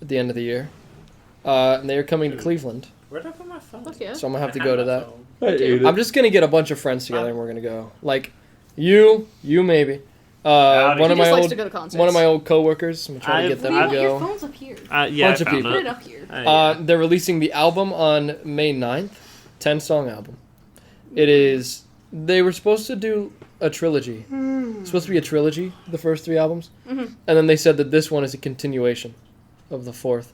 S4: at the end of the year. And they are coming to Cleveland,
S3: Where'd I put my phone?
S2: Fuck yeah.
S4: so I'm gonna have to
S3: I
S4: go
S3: had
S4: to
S3: my
S4: that.
S3: phone.
S1: I ate it.
S4: I'm just gonna get a bunch of friends together and we're gonna go. Like, you maybe.
S3: Howdy.
S4: One
S2: He
S4: of
S2: just
S4: my
S2: likes
S4: old
S2: to go to concerts.
S4: one of my old coworkers. I'm trying to get them
S2: Wait,
S4: to
S2: your
S4: go.
S2: phone's up here.
S3: Yeah,
S4: Bunch
S3: I
S4: of
S3: found
S4: people.
S2: Put
S3: it.
S2: it up here.
S4: They're releasing the album on May 9th, 10-song album. It is. They were supposed to do a trilogy. It's supposed to be a trilogy, the first 3 albums, and then they said that this one is a continuation of the 4th,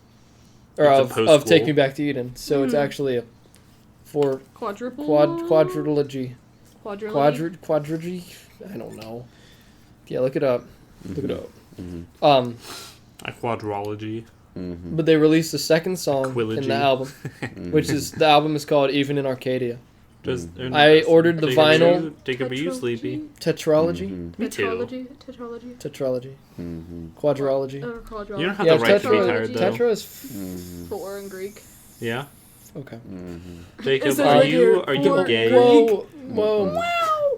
S4: or
S3: It's a
S4: of
S3: post-school.
S4: Take Me Back to Eden. So it's actually a
S2: Quadruple?
S4: quadrilogy.
S2: Quadrilogy?
S4: Quadrilogy? I don't know. Yeah, look it up. Look it up.
S1: Mhm.
S3: A quadrology.
S1: Mhm.
S4: But they released the second song in
S3: Quilogy.
S4: the album, which is the album is called Even in Arcadia.
S3: I
S4: ordered the vinyl.
S3: Jacob, are you sleepy?
S4: Tetralogy?
S1: Mhm.
S3: Me too.
S2: Tetralogy?
S4: Tetralogy.
S1: Mhm.
S4: Quadrology.
S2: Quadrilogy.
S3: You don't have
S4: Yeah,
S3: the right to be
S4: tetra,
S3: tired, though.
S4: tetra is...
S1: Mhm.
S2: 4 in Greek.
S3: Yeah.
S4: Okay.
S1: Mhm.
S3: Jacob,
S2: Is that
S3: are
S2: like
S3: you
S2: your four-
S3: gay?
S4: Whoa.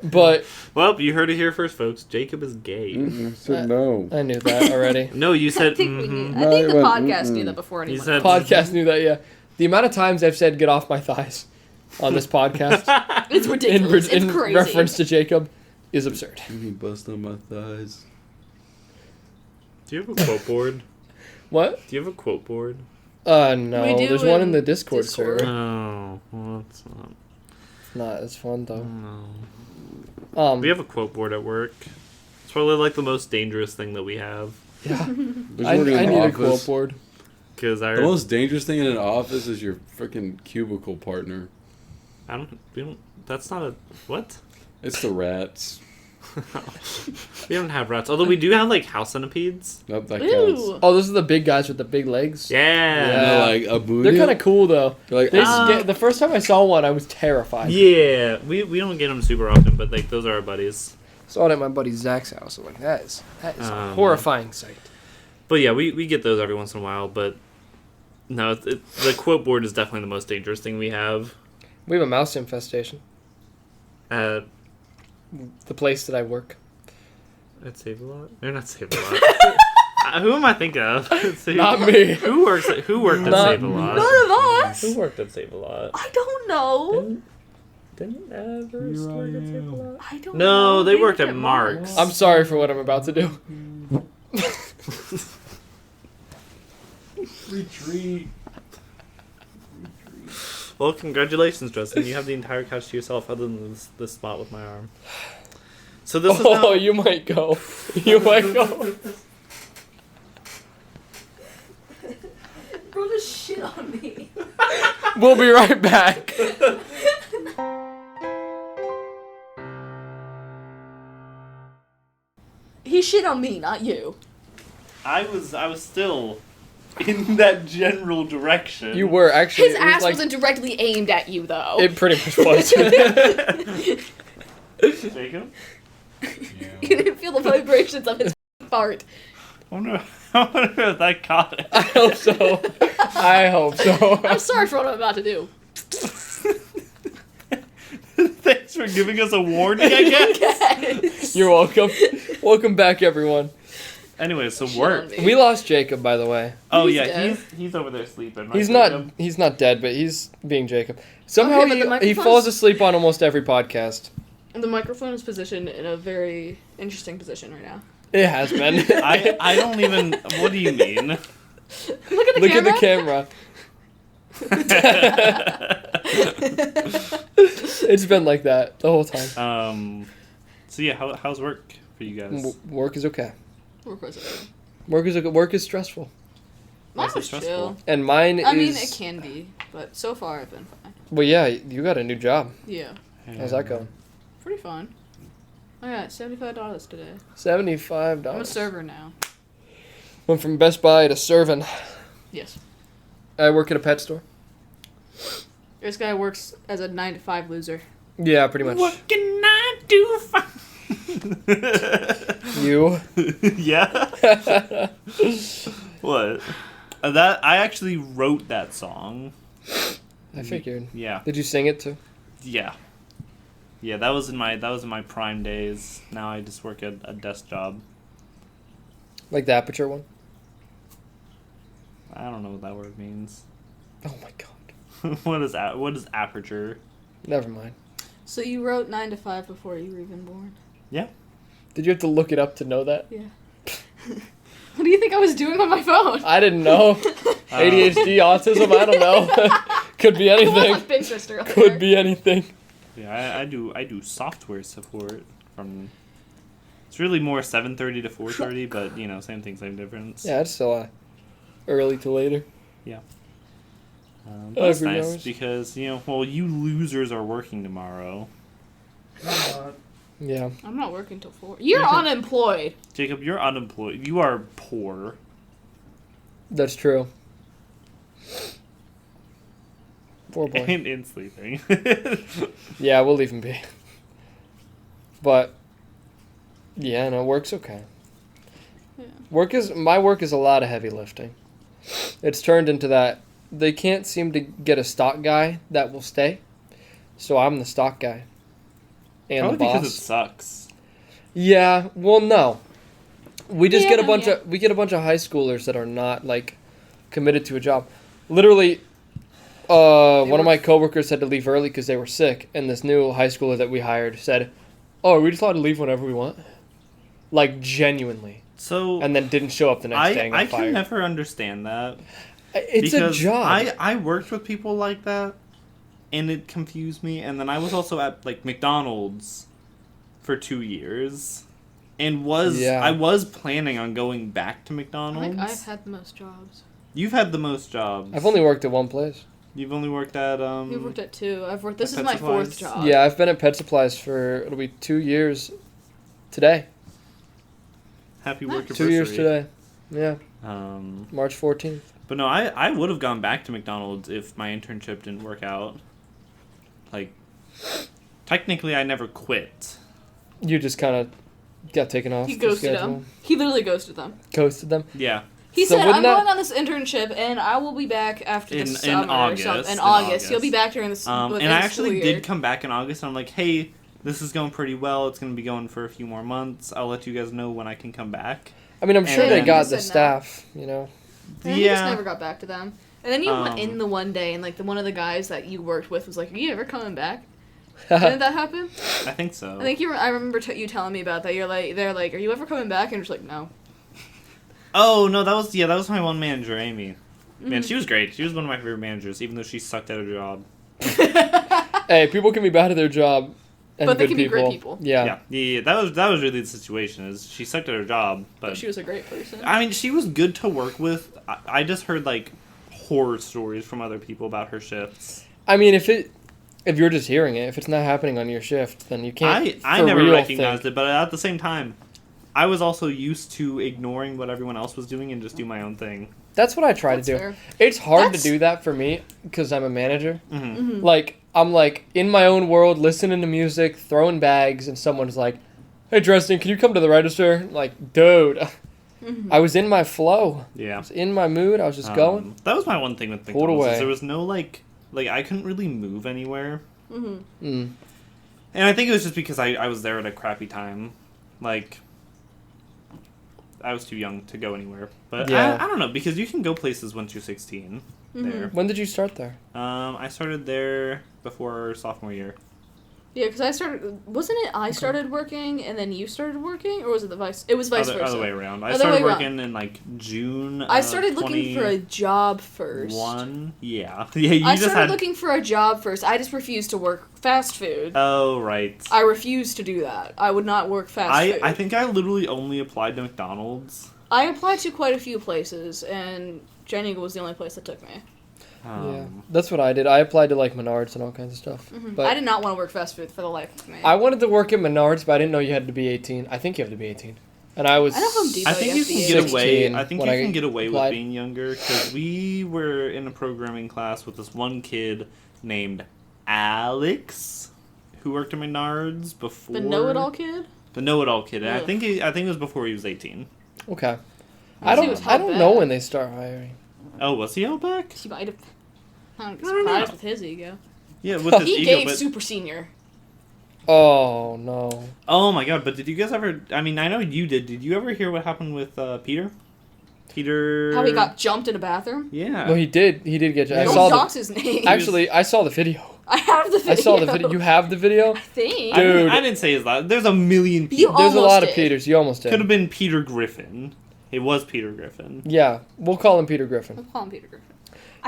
S4: But
S3: Well, you heard it here first, folks. Jacob is gay.
S1: Mm-mm. Said no.
S4: I knew that already.
S3: No, you
S2: I
S3: said.
S2: think we knew.
S3: mhm.
S2: I think the
S1: No,
S2: podcast knew
S1: mm-mm.
S2: that before
S3: You
S2: anyone
S3: said-
S2: else.
S4: Podcast knew that, yeah. The amount of times I've said "get off my thighs" on this podcast
S2: It's ridiculous.
S4: in
S2: It's crazy.
S4: reference to Jacob is absurd.
S1: You bust on my thighs.
S3: Do you have a quote board?
S4: What?
S3: Do you have a quote board?
S4: No.
S2: We do
S4: There's one in
S2: in
S4: the Discord
S2: Discord.
S4: server.
S3: No, well, it's not.
S4: It's not as fun though.
S3: No. We
S4: We
S3: have a quote board at work. It's probably like the most dangerous thing that we have.
S4: Yeah.
S1: There's
S4: I
S1: working in
S4: need
S1: the
S4: a quote
S1: office.
S4: board.
S3: Because
S1: The most dangerous thing in an office is your freaking cubicle partner.
S3: we don't. That's not a what?
S1: It's the rats.
S3: We don't have rats. Although we do have like house centipedes.
S1: Nope, that
S2: Ooh.
S1: counts.
S4: Oh, those are the big guys with the big legs.
S3: Yeah.
S1: And they're like a booty.
S4: They're kind of cool though.
S1: They're like,
S4: They
S3: Ah.
S4: the first time I saw one, I was terrified.
S3: Yeah. We don't get them super often, but like those are our buddies.
S4: Saw it at my buddy Zach's house. I'm like, that is a
S3: Um,
S4: horrifying sight.
S3: But yeah, we get those every once in a while. But no, the quote board is definitely the most dangerous thing we have.
S4: We have a mouse infestation.
S3: At
S4: The place that I work.
S3: Save a Lot. They're not Save a Lot. Who am I thinking of?
S4: Not me.
S3: Who worked at
S4: Not
S3: Save a Lot?
S2: None of us.
S3: Who worked at Save a Lot?
S2: I don't know.
S3: Didn't ever
S6: Here I
S3: work at Save a
S6: am.
S3: Lot?
S2: I don't
S3: No,
S2: know.
S3: they worked at Mark's.
S4: I'm sorry for what I'm about to do.
S6: Retreat.
S3: Well, congratulations, Justin. You have the entire couch to yourself, other than this spot with my arm. So this is
S4: Oh,
S3: now.
S4: you might go. You might go.
S2: Bro, just shit on me.
S4: We'll be right back.
S2: He shit on me, not you.
S3: I was still in that general direction.
S4: You were actually.
S2: His
S4: it was
S2: ass
S4: like,
S2: wasn't directly aimed at you, though.
S4: It pretty much was.
S3: Jacob?
S2: You didn't feel the vibrations of his fart.
S3: I wonder if that caught it.
S4: I hope so. I hope so.
S2: I'm sorry for what I'm about to do.
S3: Thanks for giving us a warning, I guess.
S2: Yes.
S4: You're welcome. Welcome back, everyone.
S3: Anyway, so
S2: Shit
S3: work.
S2: on me.
S4: We lost Jacob, by the way.
S3: Oh
S2: He's
S3: yeah,
S2: dead.
S3: he's over there sleeping. Right,
S4: He's
S3: Jacob?
S4: not dead, but he's being Jacob. Somehow
S2: Okay, but the
S4: he
S2: microphone's-
S4: falls asleep on almost every podcast.
S2: The microphone is positioned in a very interesting position right now.
S4: It has been.
S3: I don't even. What do you mean?
S2: Look at the
S4: Look
S2: camera.
S4: at the camera. It's been like that the whole time.
S3: So yeah, how's work for you guys?
S4: Work is okay.
S2: We're close to
S4: Work is okay. Work is stressful,
S2: Mine
S3: Why is it
S2: was
S3: stressful?
S2: chill.
S4: and mine
S2: I
S4: is.
S2: mean, it can be, but so far I've been fine.
S4: Well, yeah, you got a new job.
S2: Yeah,
S4: How's that going?
S2: pretty fun. I got $75 today.
S4: $75.
S2: I'm a server now.
S4: Went from Best Buy to serving.
S2: Yes.
S4: I work at a pet store.
S2: This guy works as a 9-to-5 loser.
S4: Yeah, pretty much.
S3: What can I do for
S4: You.
S3: Yeah. What? That I actually wrote that song.
S4: I figured.
S3: Yeah.
S4: Did you sing it too?
S3: Yeah. Yeah, that was in my prime days. Now I just work at a desk job.
S4: Like the Aperture one?
S3: I don't know what that word means.
S4: Oh my god.
S3: What is aperture?
S4: Never mind.
S2: So you wrote 9-to-5 before you were even born?
S3: Yeah.
S4: Did you have to look it up to know that?
S2: Yeah. What do you think I was doing on my phone?
S4: I didn't know. ADHD, autism, I don't know. Could be
S2: I was
S4: anything.
S2: like Big Sister up
S4: Could
S2: there.
S4: be anything.
S3: Yeah, I do software support from. It's really more 7:30 to 4:30, but you know, same thing, same difference.
S4: Yeah, it's still early to later.
S3: But that's
S4: Every
S3: nice
S4: hours.
S3: because you you losers are working tomorrow.
S4: Yeah.
S2: I'm not working till 4. You're unemployed.
S3: Jacob, you're unemployed. You are poor.
S4: That's true. Poor boy.
S3: And in sleeping.
S4: Yeah, we'll leave him be. But yeah, no, work's okay.
S2: Yeah.
S4: My work is a lot of heavy lifting. It's turned into that they can't seem to get a stock guy that will stay. So I'm the stock guy. And
S3: Probably
S4: the boss.
S3: because it sucks.
S4: Yeah, well no. We just
S2: Yeah,
S4: get a
S2: no,
S4: bunch
S2: yeah.
S4: of we get a bunch of high schoolers that are not like committed to a job. Literally one of my coworkers had to leave early because they were sick, and this new high schooler that we hired said, "Oh, are we just allowed to leave whenever we want?" Like genuinely,
S3: So
S4: and then didn't show up the next day and got
S3: I can
S4: fired.
S3: never understand that.
S4: It's
S3: because
S4: a job.
S3: I worked with people like that, and it confused me. And then I was also at like McDonald's for 2 years, And I was planning on going back to McDonald's.
S2: I think I've had the most jobs.
S3: You've had the most jobs.
S4: I've only worked at one place.
S3: You've only worked at
S2: You've worked at 2. This is
S3: Pet
S2: my
S3: Supplies?
S2: 4th job.
S4: Yeah, I've been at Pet Supplies for, it'll be 2 years today.
S3: Happy
S2: Nice.
S3: work anniversary.
S4: 2 years today. Yeah,
S3: Um,
S4: March 14th.
S3: but no, I would have gone back to McDonald's if my internship didn't work out. Like, technically, I never quit.
S4: You just kind of got taken off
S2: He
S4: the
S2: ghosted
S4: schedule.
S2: them. He literally ghosted them.
S4: Ghosted them.
S3: Yeah.
S2: He
S4: So
S2: said,
S4: wouldn't
S2: I'm
S4: that-
S2: going on this internship, and I will be back after the summer.
S3: In August.
S2: Or something. In
S3: In
S2: August.
S3: August.
S2: He'll be back during the
S3: And
S2: within
S3: I
S2: the
S3: actually
S2: school
S3: did
S2: year.
S3: come back in August, and I'm like, hey, this is going pretty well. It's going to be going for a few more months. I'll let you guys know when I can come back.
S4: I mean, I'm sure
S3: And
S4: they
S3: then-
S4: got
S2: He
S4: the
S2: said no.
S4: staff, you know.
S2: And he just never got back to them. And then you went in the one day, and like one of the guys that you worked with was like, "Are you ever coming back?" Didn't that happen?
S3: I think so.
S2: I think I remember you telling me about that. They're like, "Are you ever coming back?" And you're just like, "No."
S3: Oh, no, that was my one manager, Amy.
S2: Mm-hmm.
S3: Man, she was great. She was one of my favorite managers, even though she sucked at her job.
S4: Hey, people can be bad at their job, and
S2: But they
S4: good
S2: can be great people.
S4: Yeah.
S3: Yeah, that was really the situation. Is she sucked at her job, but
S2: She was a great person.
S3: I mean, she was good to work with. I just heard like horror stories from other people about her shifts.
S4: I mean, if you're just hearing it, if it's not happening on your shift, then you can't.
S3: I
S4: for
S3: never
S4: real
S3: recognized
S4: think.
S3: it, but at the same time, I was also used to ignoring what everyone else was doing and just do my own thing.
S4: That's what I try
S2: That's
S4: to do.
S2: fair.
S4: It's hard
S2: That's-
S4: to do that for me because I'm a manager.
S3: Mm-hmm.
S2: Mm-hmm.
S4: Like, I'm like in my own world, listening to music, throwing bags, and someone's like, "Hey, Dresden, can you come to the register?" Like, dude,
S2: Mm-hmm.
S4: I was in my flow. I
S3: Yeah.
S4: was in my mood. I was just going.
S3: That was my one thing with
S4: Pulled
S3: McDonald's.
S4: away.
S3: Is there was no like I couldn't really move anywhere.
S2: Mm-hmm.
S4: Mm.
S3: And I think it was just because I was there at a crappy time. Like, I was too young to go anywhere. But
S4: Yeah.
S3: I don't know, because you can go places once you're 16
S2: Mm-hmm.
S3: there.
S4: When did you start there?
S3: I started there before sophomore year.
S2: Yeah, because wasn't it I started working and then you started working? Or was it it was vice versa.
S3: Other way around. I
S2: Other
S3: started
S2: way around.
S3: working in, like, June
S2: I started looking for a job first.
S3: Yeah. Yeah, you
S2: I
S3: just
S2: started
S3: had...
S2: looking for a job first. I just refused to work fast food.
S3: Oh, right.
S2: I refused to do that. I would not work fast food.
S3: I think I literally only applied to McDonald's.
S2: I applied to quite a few places, and Giant Eagle was the only place that took me.
S4: Yeah, that's what I did. I applied to like Menards and all kinds of stuff.
S2: Mm-hmm.
S4: But
S2: I did not want to work fast food for the life of me.
S4: I wanted to work at Menards, but I didn't know you had to be 18. I think you have to be 18. And I was.
S2: I know Home Depot.
S3: I think you can
S2: yes,
S3: get
S2: yes.
S3: away.
S4: 16
S3: I think
S4: when
S3: you
S4: I
S3: can get away with
S4: applied.
S3: being younger because we were in a programming class with this one kid named Alex, who worked at Menards before.
S2: The know-it-all kid?
S3: The know-it-all kid. And I
S2: Ugh.
S3: think it was before he was 18.
S4: Okay.
S2: I
S4: I
S2: see what's
S4: don't.
S2: how
S4: I don't
S2: bad.
S4: know when they start hiring.
S3: Oh, was he out back?
S2: He might have. I don't be
S3: I don't
S2: surprised
S3: know.
S2: with his ego.
S3: Yeah, with his
S2: He
S3: ego.
S2: gave
S3: But
S2: super senior.
S4: Oh no.
S3: oh my god! But did you guys ever? I mean, I know you did. Did you ever hear what happened with Peter? Peter.
S2: How he got jumped in a bathroom?
S3: Yeah.
S4: No, he did. He did get. I
S2: Don't
S4: saw
S2: dox
S4: the.
S2: his name.
S4: Actually, I saw the video.
S2: I have the video.
S4: I saw the video. You have the video?
S2: I think.
S4: Dude.
S3: I didn't say his last. There's a million
S2: You
S3: people.
S4: There's a
S2: almost
S4: lot of
S2: did.
S4: Peters. You almost did.
S3: Could have been Peter Griffin. It was Peter Griffin.
S4: Yeah, we'll call him Peter Griffin.
S2: We'll call him Peter Griffin.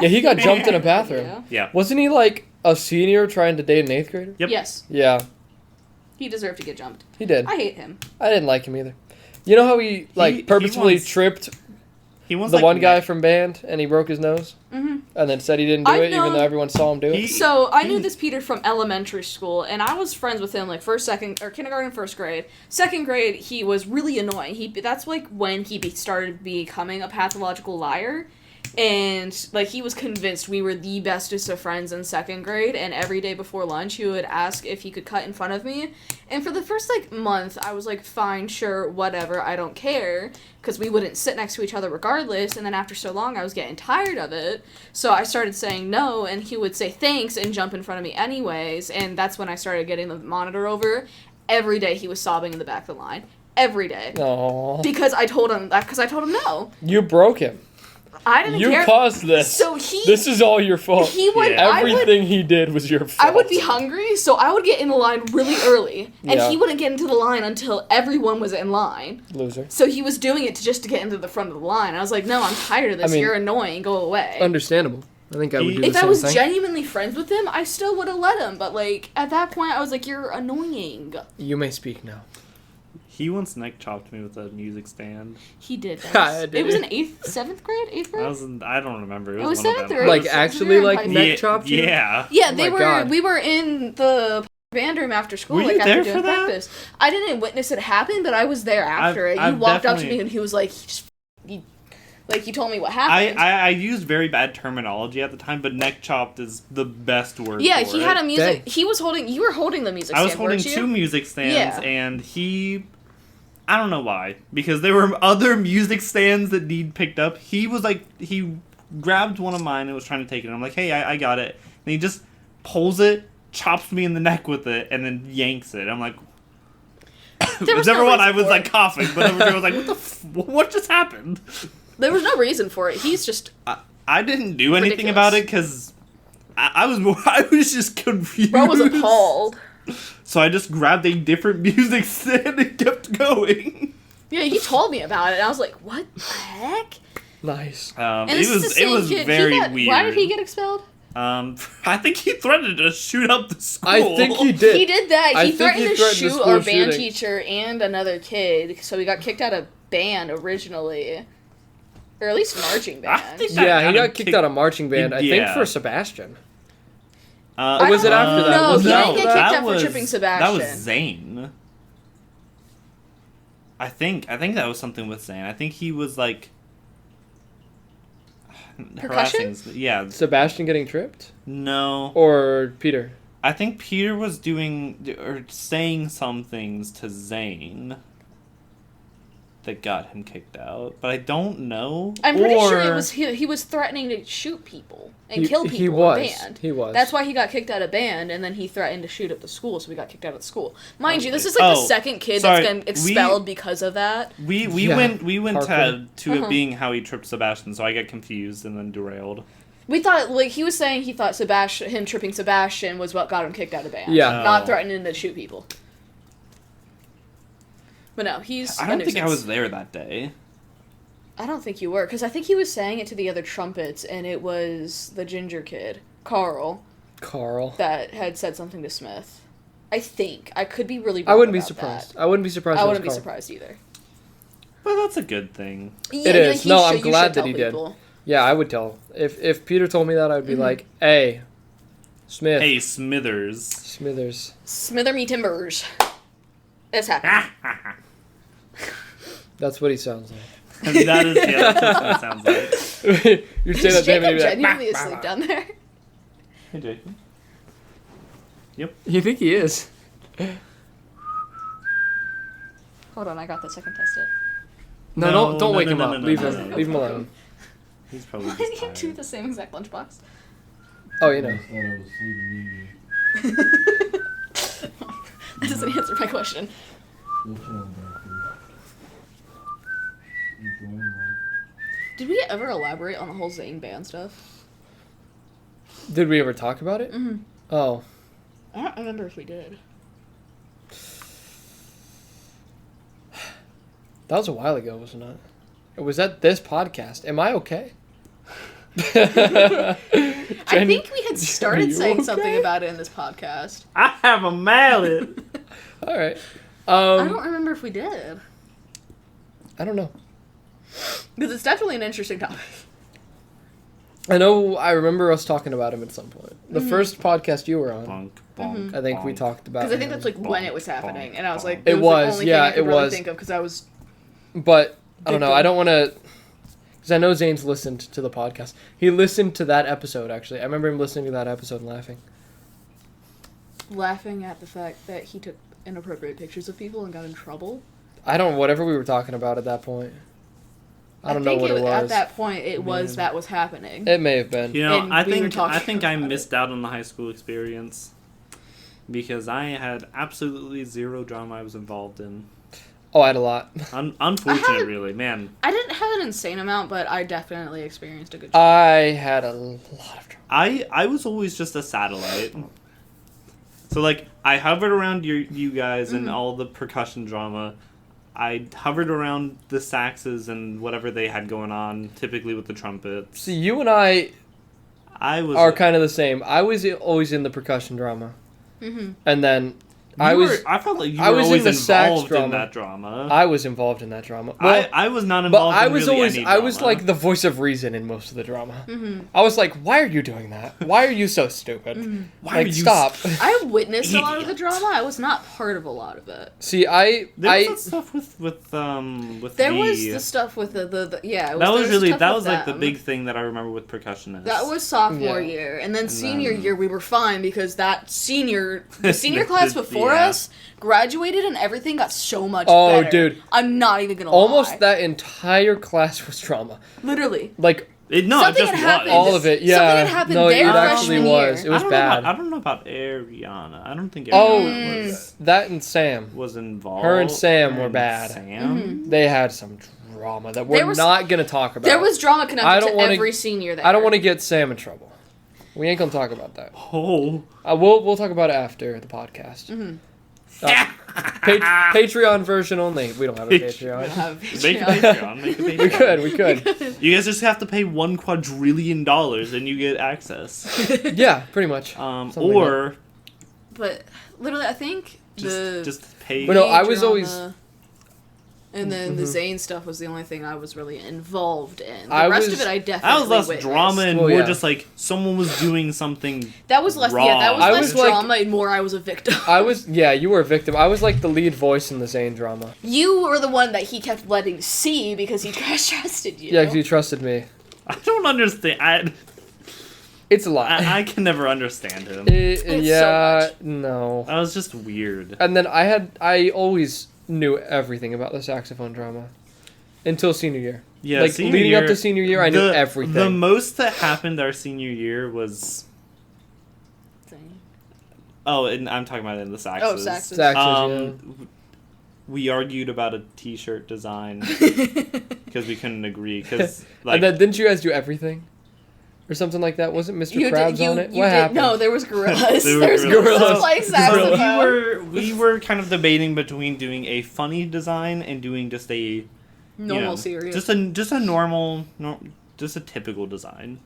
S4: Yeah, he got
S2: I
S4: jumped in a
S2: think-
S4: bathroom.
S2: Yeah.
S3: Yeah.
S4: Wasn't he like a senior trying to date an 8th grader?
S3: Yep.
S2: Yes.
S4: Yeah,
S2: He deserved to get jumped.
S4: he did.
S2: I hate him.
S4: I didn't like him either. You know how he
S3: He
S4: purposefully
S3: wants-
S4: tripped
S3: He was
S4: the
S3: like
S4: one guy
S3: next-
S4: from band and he broke his nose
S2: Mm-hmm.
S4: and then said he didn't do
S2: I've
S4: it even
S2: known-
S4: though everyone saw him do it?
S3: He-
S2: So I knew this Peter from elementary school, and I was friends with him like kindergarten, first grade. Second grade, he was really annoying. That's like when he started becoming a pathological liar, and like he was convinced we were the bestest of friends in second grade. And every day before lunch, he would ask if he could cut in front of me. And for the first like month, I was like, fine, sure, whatever, I don't care, because we wouldn't sit next to each other regardless. And then after so long, I was getting tired of it. So I started saying no, and he would say thanks and jump in front of me anyways. And that's when I started getting the monitor over. Every day he was sobbing in the back of the line. Every day.
S4: Aww.
S2: Because I told him no.
S4: You broke him.
S2: I didn't
S4: You
S2: care.
S4: caused this.
S2: So he
S4: This is all your fault.
S2: he would
S3: Yeah.
S4: Everything he did was your fault.
S2: I would be hungry, so I would get in the line really early, and
S4: Yeah.
S2: he wouldn't get into the line until everyone was in line.
S4: Loser.
S2: So he was doing it just to get into the front of the line. I was like, no, I'm tired of this.
S4: I mean,
S2: You're annoying. Go away.
S4: Understandable. I think I would do the
S2: If I
S4: same
S2: was
S4: thing.
S2: genuinely friends with him, I still would have let him. But like at that point, I was like, you're annoying.
S4: You may speak now.
S3: He once neck chopped me with a music stand.
S2: He did.
S4: I did
S2: It was
S4: it.
S2: in 7th grade, 8th grade.
S3: I don't remember. It
S2: It
S3: was
S2: was
S3: one
S2: 7th
S3: of them.
S2: or
S4: Like
S2: 8th.
S4: actually like
S2: Yeah,
S4: neck chopped you?
S3: Yeah.
S2: Yeah,
S4: Oh
S2: they
S4: my
S2: were.
S4: God.
S2: We were in the band room after school,
S3: Were
S2: like
S3: you
S2: after
S3: there
S2: doing
S3: for that?
S2: practice. I didn't witness it happen, but I was there after it. You
S3: I've
S2: walked up to
S3: definitely-
S2: me and he was like, you told me what happened.
S3: I used very bad terminology at the time, but neck chopped is the best word.
S2: Yeah,
S3: for
S2: he
S3: it.
S2: had a music.
S4: Dang.
S2: He was holding. You were holding the music
S3: I was
S2: stand,
S3: holding
S2: weren't you?
S3: 2 music stands,
S2: Yeah.
S3: and he. I don't know why, because there were other music stands that need picked up. He was like, he grabbed one of mine and was trying to take it. And I'm like, hey, I got it. And he just pulls it, chops me in the neck with it, and then yanks it. I'm like,
S2: There was
S3: number
S2: no
S3: one, I
S2: reason
S3: was
S2: for
S3: like
S2: it.
S3: coughing, but number two, I was like, what just happened?
S2: There was no reason for it. He's just.
S3: I didn't do anything
S2: Ridiculous.
S3: about it because I was just confused.
S2: Bro was appalled.
S3: So I just grabbed a different music stand and kept going.
S2: Yeah, he told me about it, and I was like, "What the heck?"
S4: Nice.
S2: And
S3: It
S2: this is the
S3: was
S2: same kid.
S3: very weird.
S2: Why did he get expelled?
S3: I think he threatened to shoot up the school.
S4: I think he did.
S2: He did that.
S4: I
S2: He
S4: think
S2: threatened
S4: he
S2: to
S4: threatened the
S2: shoot
S4: school
S2: our band
S4: shooting.
S2: teacher and another kid, so he got kicked out of band originally, or at least marching
S3: I
S2: band.
S3: think
S4: Yeah, he
S3: got
S4: got
S3: him
S4: kicked out of marching band, I think
S3: Yeah.
S4: for Sebastian.
S3: Or
S4: was it after that?
S2: No,
S4: Was
S2: he
S4: it
S2: didn't
S4: after
S2: get
S4: that?
S2: kicked out for tripping Sebastian.
S3: That was Zane. I think that was something with Zane. I think he was like
S2: Percussion?
S3: harassing. Yeah,
S4: Sebastian getting tripped?
S3: no.
S4: Or Peter?
S3: I think Peter was doing or saying some things to Zane that got him kicked out, but I don't know.
S2: I'm pretty sure it
S3: Or-
S2: was he was threatening to shoot people and
S4: He-
S2: kill people
S4: he was.
S2: in band.
S4: He was.
S2: That's why he got kicked out of band, and then he threatened to shoot up the school, so we got kicked out of the school. Mind you, this is like the
S3: Oh,
S2: second kid
S3: sorry,
S2: that's been expelled because of that.
S3: We
S4: Yeah,
S3: went
S4: Parker.
S3: to
S2: Uh-huh.
S3: it being how he tripped Sebastian, so I got confused and then derailed.
S2: We thought, like, he was saying he thought him tripping Sebastian was what got him kicked out of band.
S4: Yeah.
S2: Not
S3: Oh.
S2: threatening to shoot people. But no, he's
S3: I
S2: a
S3: don't think I
S2: nuisance.
S3: was there that day.
S2: I don't think you were, because I think he was saying it to the other trumpets, and it was the ginger kid, Carl,
S4: Carl.
S2: that had said something to Smith. I think. I could be really
S4: I
S2: wrong
S4: wouldn't be
S2: about
S4: surprised.
S2: that.
S4: I wouldn't be surprised.
S2: I
S4: if it was
S2: wouldn't be
S4: Carl.
S2: surprised either.
S3: But that's a good thing.
S2: Yeah,
S4: It is.
S2: he
S4: No,
S2: should-
S4: I'm
S2: you
S4: glad
S2: should
S4: that
S2: tell
S4: he did.
S2: people.
S4: Yeah, I would tell. If Peter told me that, I'd be like, hey, Smith.
S3: Hey, Smithers.
S4: Smithers.
S2: Smither me timbers. That's happening.
S4: That's what he sounds like.
S3: That is that's what it sounds like.
S4: You say
S2: Is
S4: that to him
S2: Jacob
S4: and he'd be
S2: genuinely
S4: like, "Bah,
S2: asleep
S4: bah,
S2: down there?
S3: Hey, Jacob.
S4: bah." You think he is?
S2: Hold on, I got this. I can test it.
S4: No, don't wake him up.
S3: no,
S4: Leave
S3: no,
S4: him.
S3: no.
S4: Leave him alone.
S3: He's probably
S2: Why
S3: just
S2: did you do
S3: tired.
S2: the same exact lunchbox?
S4: Oh, you
S6: I
S4: know.
S6: just thought I was sleeping easy.
S2: That doesn't answer my question.
S6: Still chilling back here. Enjoying life.
S2: Did we ever elaborate on the whole Zayn band stuff?
S4: Did we ever talk about it?
S2: Mm-hmm.
S4: Oh.
S2: I don't remember if we did.
S4: That was a while ago, wasn't it? It was at this podcast. Am I okay?
S2: I think we had
S4: Are
S2: started
S4: you
S2: saying something
S4: okay?
S2: about it in this podcast.
S3: I have a mallet.
S4: All right.
S2: I don't remember if we did.
S4: I don't know.
S2: Because it's definitely an interesting topic.
S4: I remember us talking about him at some point. The first podcast you were on,
S3: Bonk, bonk,
S4: I think we
S3: bonk.
S4: talked about
S2: Because I think
S4: him.
S2: that's like when it was happening, and I was like,
S4: It
S2: was
S4: was,
S2: the only
S4: yeah,
S2: thing I could
S4: it
S2: really
S4: was.
S2: think of because I was.
S4: But I don't know.
S2: Victim.
S4: I don't want to, because I know Zane's listened to the podcast. He listened to that episode. Actually, I remember him listening to that episode and
S2: Laughing at the fact that he took inappropriate pictures of people and got in trouble.
S4: I don't. Whatever we were talking about at that point. I don't know
S2: think
S4: what it was.
S2: At that point, it was that was happening.
S4: It may have been.
S3: You know,
S2: And
S3: I
S2: we were
S3: think
S2: talking
S3: I
S2: about
S3: missed out on the high school experience because I had absolutely zero drama I was involved in.
S4: Oh, I had a lot.
S3: Unfortunate, really, man.
S2: I didn't have an insane amount, but I definitely experienced a good.
S4: I had a lot of trouble.
S3: I was always just a satellite. So like I hovered around you guys and all the percussion drama. I hovered around the saxes and whatever they had going on, typically with the trumpets.
S4: See, you and I
S3: I was
S4: are kind of the same. I was always in the percussion drama,
S2: Mm-hmm.
S4: and then
S3: I felt like you
S4: I
S3: were
S4: was in
S3: always
S4: the sax
S3: involved in
S4: drama.
S3: that drama.
S4: I was involved in that drama. Well,
S3: I was not
S4: but
S3: involved
S4: I
S3: in
S4: was
S3: really
S4: always
S3: any
S4: I was
S3: drama.
S4: like the voice of reason in most of the drama.
S2: Mm-hmm.
S4: I was like, why are you doing that? Why are you so stupid?
S3: Why
S4: Like,
S3: are you
S4: stop.
S2: I witnessed a lot of the
S3: Idiot.
S2: drama. I was not part of a lot of it.
S4: See,
S3: There was that stuff with
S2: There was the stuff with the yeah. It
S3: that was
S2: there
S3: really
S2: stuff
S3: that
S2: with
S3: was like the
S2: them.
S3: big thing that I remember with percussionists.
S2: That was sophomore
S4: Yeah.
S2: year, and then senior
S3: then-
S2: year we were fine because the senior class before
S3: Yeah.
S2: us graduated and everything got so much
S4: Oh,
S2: better.
S4: dude.
S2: I'm not even gonna
S4: almost
S2: lie.
S4: that entire class was drama.
S2: Literally.
S4: Like
S2: Something
S3: just
S2: had happened.
S4: all of it. Yeah.
S2: Something had happened
S4: no,
S2: their
S4: it actually
S2: freshman
S4: was.
S2: year.
S4: It was bad.
S3: I don't know about Ariana. I don't think
S4: Oh,
S3: Ariana
S4: that and Sam.
S3: was involved.
S4: Her and Sam
S3: Her
S4: were
S3: and
S4: bad.
S3: Sam.
S4: They had some drama that
S2: There
S4: we're
S2: was-
S4: not gonna talk about.
S2: There was drama
S4: I
S2: connected
S4: don't
S2: to
S4: wanna-
S2: every senior there.
S4: I don't want to get Sam in trouble. We ain't gonna talk about that.
S3: Oh.
S4: We'll talk about it after the podcast.
S2: Mm-hmm.
S4: Patreon version only. We don't have a
S3: We
S4: Patreon.
S3: Make a Patreon. Make a Patreon.
S4: We could.
S3: You guys just have to pay $1 quadrillion and you get access.
S4: Yeah, pretty much. Something like
S3: Or
S2: But literally, I think
S3: just pay.
S4: But no, I was
S2: drama,
S4: always-
S2: And then the Zane stuff was the only thing I was really involved in. The
S4: I
S2: rest
S4: was-
S2: of it, I
S3: that
S2: definitely
S3: was less
S2: witnessed.
S3: drama and
S4: Well,
S3: more
S4: yeah.
S3: just like someone was doing something.
S2: That was less.
S3: raw.
S2: Yeah, that was
S4: I
S2: less
S4: was like-
S2: drama and more I was a victim.
S4: Yeah, you were a victim. I was like the lead voice in the Zane drama.
S2: You were the one that he kept letting see because he trusted you.
S4: Yeah, because you trusted me.
S3: I don't understand.
S4: It's a lot.
S3: I can never understand him.
S4: Yeah,
S2: so
S4: no.
S3: That was just weird.
S4: And then I always knew everything about the saxophone drama until senior year.
S3: Yeah,
S4: like
S3: senior
S4: leading
S3: year,
S4: up to senior year, I knew everything.
S3: The most that happened our senior year was. Oh, and I'm talking about in the saxes.
S2: Oh, saxes.
S4: Saxes,
S3: We argued about a T-shirt design because we couldn't agree. Because like,
S4: and then didn't you guys do everything? Or something like that? Wasn't Mr. Krabs on it? What happened?
S2: No, there was gorillas.
S3: There were
S2: There was
S3: gorillas.
S2: gorillas playing
S3: so
S2: saxophone.
S3: we were kind of debating between doing a funny design and doing just a
S2: Normal serious.
S3: just a normal, just a typical design.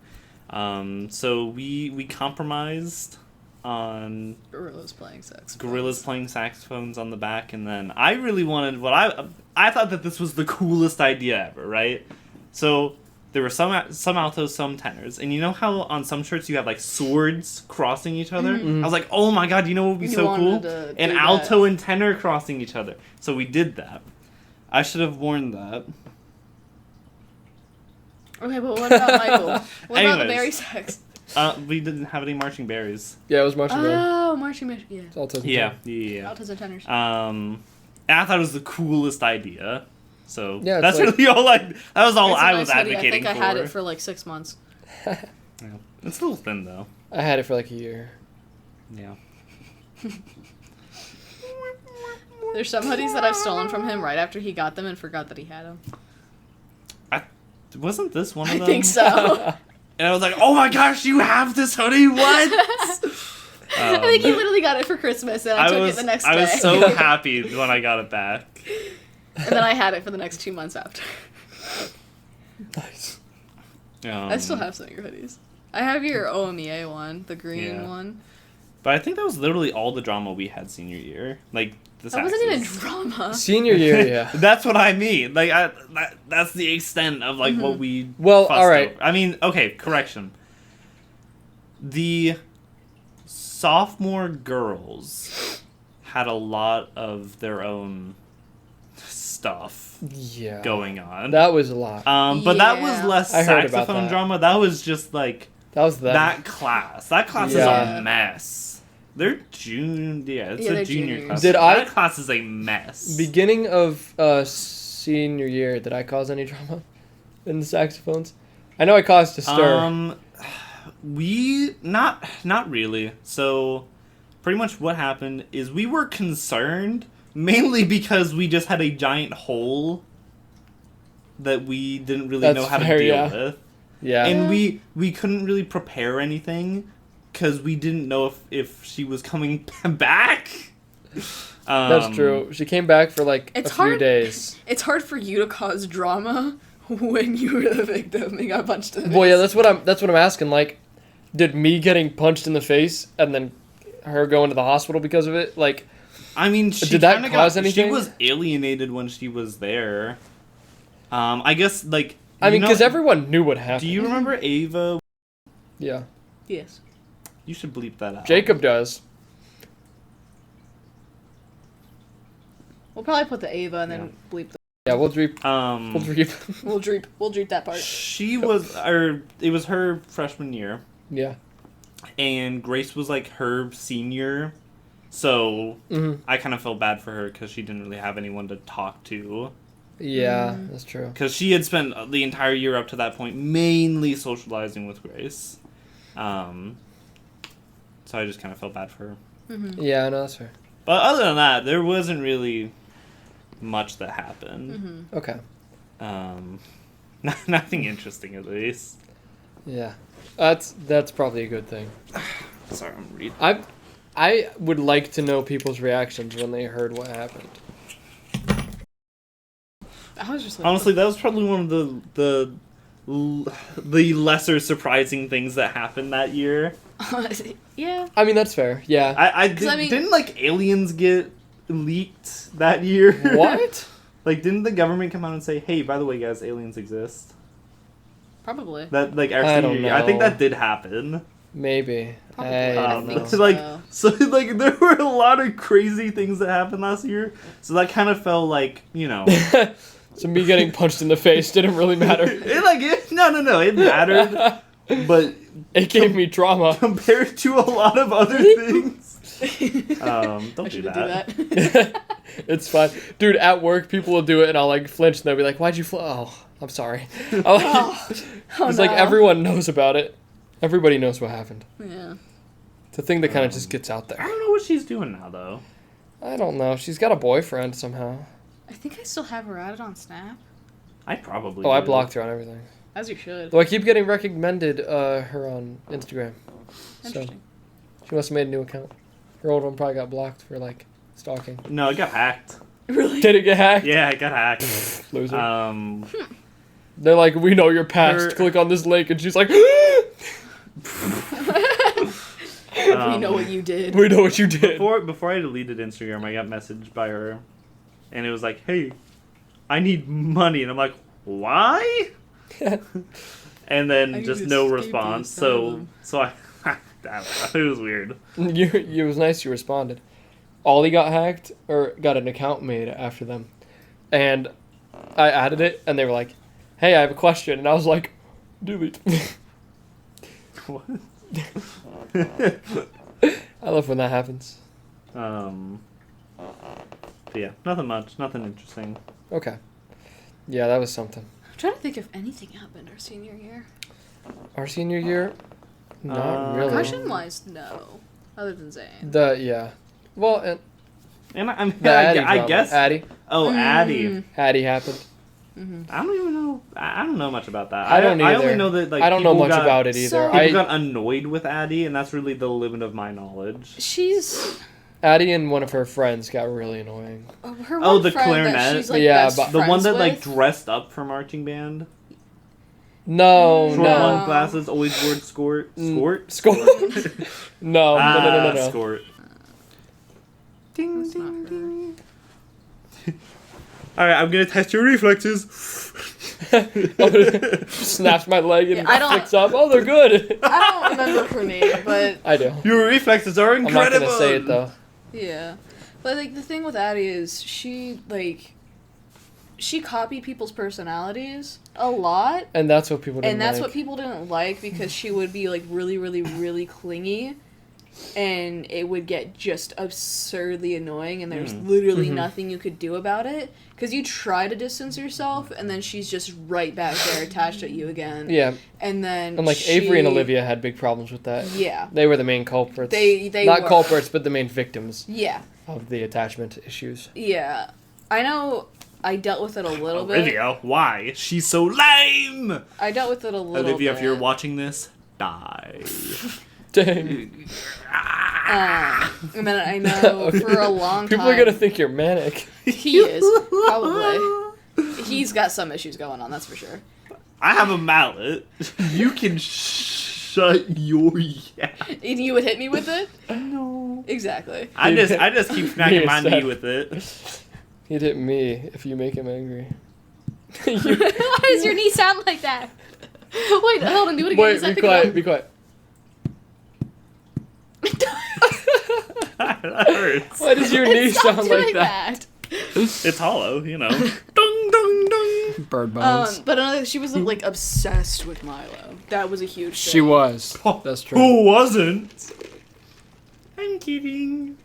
S3: So we compromised on
S2: gorillas playing saxophone.
S3: gorillas playing saxophones on the back, and then I really wanted what I thought that this was the coolest idea ever, right? So there were some altos, some tenors, and you know how on some shirts you have like swords crossing each other?
S2: Mm-hmm.
S3: I was like, oh my god, you know what would be
S2: You
S3: so
S2: wanted
S3: cool?
S2: to
S3: An
S2: do
S3: alto and tenor crossing each other. So we did that. I should have worn that.
S2: Okay, but what about Michael? What about the
S3: Anyways.
S2: berry sax?
S3: We didn't have any marching berries.
S4: Yeah, it was marching band.
S2: Oh, marching band. Yeah.
S4: It's all total
S3: Yeah.
S2: Altos and tenors.
S3: And I thought it was the coolest idea. So
S4: Yeah, it's
S3: that's
S4: like-
S3: really all that was all
S2: It's a
S3: I
S2: nice
S3: was
S2: hoodie.
S3: advocating
S2: I think
S3: for.
S2: I had it for like 6 months.
S3: Yeah. It's a little thin though.
S4: I had it for like a year.
S3: Yeah.
S2: There's some hoodies that I've stolen from him right after he got them and forgot that he had them.
S3: Wasn't this one of
S2: I
S3: them?
S2: think so.
S3: And I was like, oh my gosh, you have this hoodie? What?
S2: I think he literally got it for Christmas and I took it the next day.
S3: I was so happy when I got it back.
S2: And then I had it for the next 2 months after.
S4: Nice.
S2: I still have some of your hoodies. I have your OMEA one, the green
S3: Yeah.
S2: one.
S3: But I think that was literally all the drama we had senior year. Like the
S2: That wasn't even
S3: saxes.
S2: drama.
S4: Senior year, yeah.
S3: That's what I mean. Like that's the extent of like what we.
S4: Well,
S3: fussed
S4: alright.
S3: over. I mean, okay, correction. The sophomore girls had a lot of their own stuff
S4: Yeah.
S3: going on.
S4: That was a lot.
S3: But that was
S2: Yeah.
S3: less
S4: I heard about
S3: saxophone
S4: that.
S3: drama. That was just like
S4: That was them.
S3: that class. That class
S4: Yeah.
S3: is a mess. They're junior. Yeah, it's
S2: Yeah,
S3: a
S2: they're
S3: junior
S2: juniors.
S3: class.
S4: Did I-
S3: That class is a mess.
S4: Beginning of senior year, did I cause any drama in the saxophones? I know I caused a stir.
S3: We not really. So pretty much what happened is we were concerned mainly because we just had a giant hole that we didn't really
S4: That's
S3: know how
S4: fair,
S3: to deal
S4: yeah.
S3: with.
S4: Yeah.
S3: And we couldn't really prepare anything because we didn't know if she was coming back.
S4: That's true. She came back for like
S2: It's
S4: a few
S2: hard-
S4: days.
S2: It's hard for you to cause drama when you were the victim and got punched in the
S4: Well, yeah,
S2: face.
S4: that's what I'm asking. Like, did me getting punched in the face and then her going to the hospital because of it? Like,
S3: I mean, she
S4: Did that
S3: kinda
S4: cause anything?
S3: She was alienated when she was there. I guess, like...
S4: I mean, because everyone knew what happened.
S3: Do you remember Ava?
S4: Yeah.
S2: Yes.
S3: You should bleep that out.
S4: Jacob does.
S2: We'll probably put the Ava and then bleep the.
S4: Yeah, we'll dreep.
S2: We'll dreep that part.
S3: She was, or it was her freshman year,
S4: Yeah.
S3: and Grace was like her senior, so I kind of felt bad for her because she didn't really have anyone to talk to.
S4: Yeah, that's true.
S3: Because she had spent the entire year up to that point mainly socializing with Grace. So I just kind of felt bad for her.
S4: Yeah, no, that's fair.
S3: But other than that, there wasn't really much that happened.
S4: Okay.
S3: Nothing interesting, at least.
S4: Yeah, that's probably a good thing.
S3: Sorry, I'm reading.
S4: I would like to know people's reactions when they heard what happened.
S2: I was just like,
S3: Honestly, that was probably one of the lesser surprising things that happened that year.
S2: yeah.
S4: I mean, that's fair. Yeah.
S3: Didn't like aliens get leaked that year?
S4: What?
S3: Like, didn't the government come out and say, "Hey, by the way, guys, aliens exist"?
S2: Probably.
S3: That like our
S4: I
S3: senior
S4: don't
S3: year. I think
S4: know.
S3: that did happen.
S4: Maybe.
S2: Probably.
S4: I
S2: I
S4: don't
S2: think
S4: know.
S2: so.
S3: Like there were a lot of crazy things that happened last year. So that kind of felt like, you know,
S4: So me getting punched in the face didn't really matter.
S3: no, it mattered, but
S4: It gave me trauma.
S3: compared to a lot of other things, don't
S2: I
S3: do
S2: shouldn't
S3: that.
S2: do that.
S4: It's fine. Dude, at work, people will do it, and I'll, like, flinch, and they'll be like, why'd you Oh, I'm sorry. It's like, everyone knows about it. Everybody knows what happened.
S2: Yeah.
S4: It's a thing that kind of just gets out
S3: I
S4: there.
S3: don't know what she's doing now, though.
S4: I don't know. She's got a boyfriend somehow.
S2: I think I still have her added on Snap.
S3: I probably.
S4: Oh, I
S3: do.
S4: blocked her on everything.
S2: As you should.
S4: Though I keep getting recommended her on Instagram. So
S2: Interesting.
S4: she must have made a new account. Her old one probably got blocked for, like, stalking.
S3: No, it got hacked.
S2: Really?
S4: Did it get hacked?
S3: Yeah, it got hacked.
S4: Loser. They're like, we know your past. Click on this link. And she's like,
S2: We know what you did.
S4: we know what you did.
S3: Before I deleted Instagram, I got messaged by her, and it was like, "Hey, I need money," and I'm like, "Why?" And then
S2: I need
S3: just
S2: to
S3: no
S2: escape
S3: response.
S2: the asylum.
S3: So I don't know, it was weird.
S4: It was nice you responded. Ollie got hacked, or got an account made after them. And I added it, and they were like, hey, I have a question. And I was like, delete.
S3: What?
S4: I love when that happens.
S3: But yeah, nothing much, nothing interesting.
S4: Okay. Yeah, that was something.
S2: I'm trying to think if anything happened our senior year.
S4: Our senior year? Not really.
S2: Concussion-wise, no. Other than Zane.
S4: Yeah. Well, and
S3: And I mean,
S4: the Addie
S3: I
S4: drama.
S3: guess.
S4: Addie.
S3: Oh, Addie.
S4: Addie happened.
S3: I don't even know. I don't know much about that.
S4: I don't
S3: I
S4: either.
S3: only know that like
S4: I don't know
S3: people
S4: much
S3: got-
S4: about it either.
S2: So-
S3: People got annoyed with Addie, and that's really the limit of my knowledge.
S2: She's...
S4: Addie and one of her friends got really annoying.
S2: Her
S3: Oh,
S2: one
S3: the
S2: friend
S3: clarinet?
S2: That she's, like,
S4: Yeah,
S2: best
S4: but
S3: The one
S2: friends
S3: that like
S2: with.
S3: dressed up for marching band.
S4: No,
S3: Short
S4: no.
S3: long glasses, always wore skort.
S4: Score. No, no.
S3: Skort.
S2: That's not her.
S3: All right, I'm gonna test your reflexes.
S4: Snaps my leg and
S2: Yeah, I don't-
S4: flicks up. Oh, they're good.
S2: I don't remember her name, but
S4: I do.
S3: Your reflexes are
S4: I'm not
S3: incredible.
S4: gonna say it though.
S2: yeah. But like the thing with Addie is she copied people's personalities a lot.
S4: And that's what people didn't
S2: And that's
S4: like.
S2: what people didn't like because she would be like really, really, really clingy, and it would get just absurdly annoying. And there's literally nothing you could do about it because you try to distance yourself, and then she's just right back there attached at you again.
S4: Yeah,
S2: And then
S4: and like Avery and Olivia had big problems with that.
S2: Yeah.
S4: They were the main culprits.
S2: They
S4: not
S2: were.
S4: culprits, but the main victims
S2: Yeah.
S4: of the attachment issues.
S2: Yeah. I know. I dealt with it a little bit.
S3: Olivia, why? She's so lame.
S2: I dealt with it a little
S3: Olivia,
S2: bit.
S3: if you're watching this, die.
S4: Dang.
S2: And then I know for a long time...
S4: People are gonna think you're manic.
S2: He is, probably. He's got some issues going on, that's for sure.
S3: I have a mallet. You can shh. Shut your
S2: And you would hit me with it?
S3: No.
S2: Exactly.
S3: I just keep smacking my knee
S4: Said-
S3: with it.
S4: He'd hit me if you make him angry.
S2: Why does your knee sound like that? Wait, hold on, do it again.
S4: Wait,
S2: Does that
S4: be
S2: pick it
S4: quiet,
S2: up?
S4: be quiet.
S3: That hurts.
S4: Why does your knee
S2: Stop
S4: sound
S2: doing
S4: like that?
S3: It's hollow, you know. Dung dung dung.
S4: Bird bones.
S2: But another, she was like obsessed with Milo. That was a huge thing.
S4: She was. That's true.
S3: Who wasn't? I'm kidding.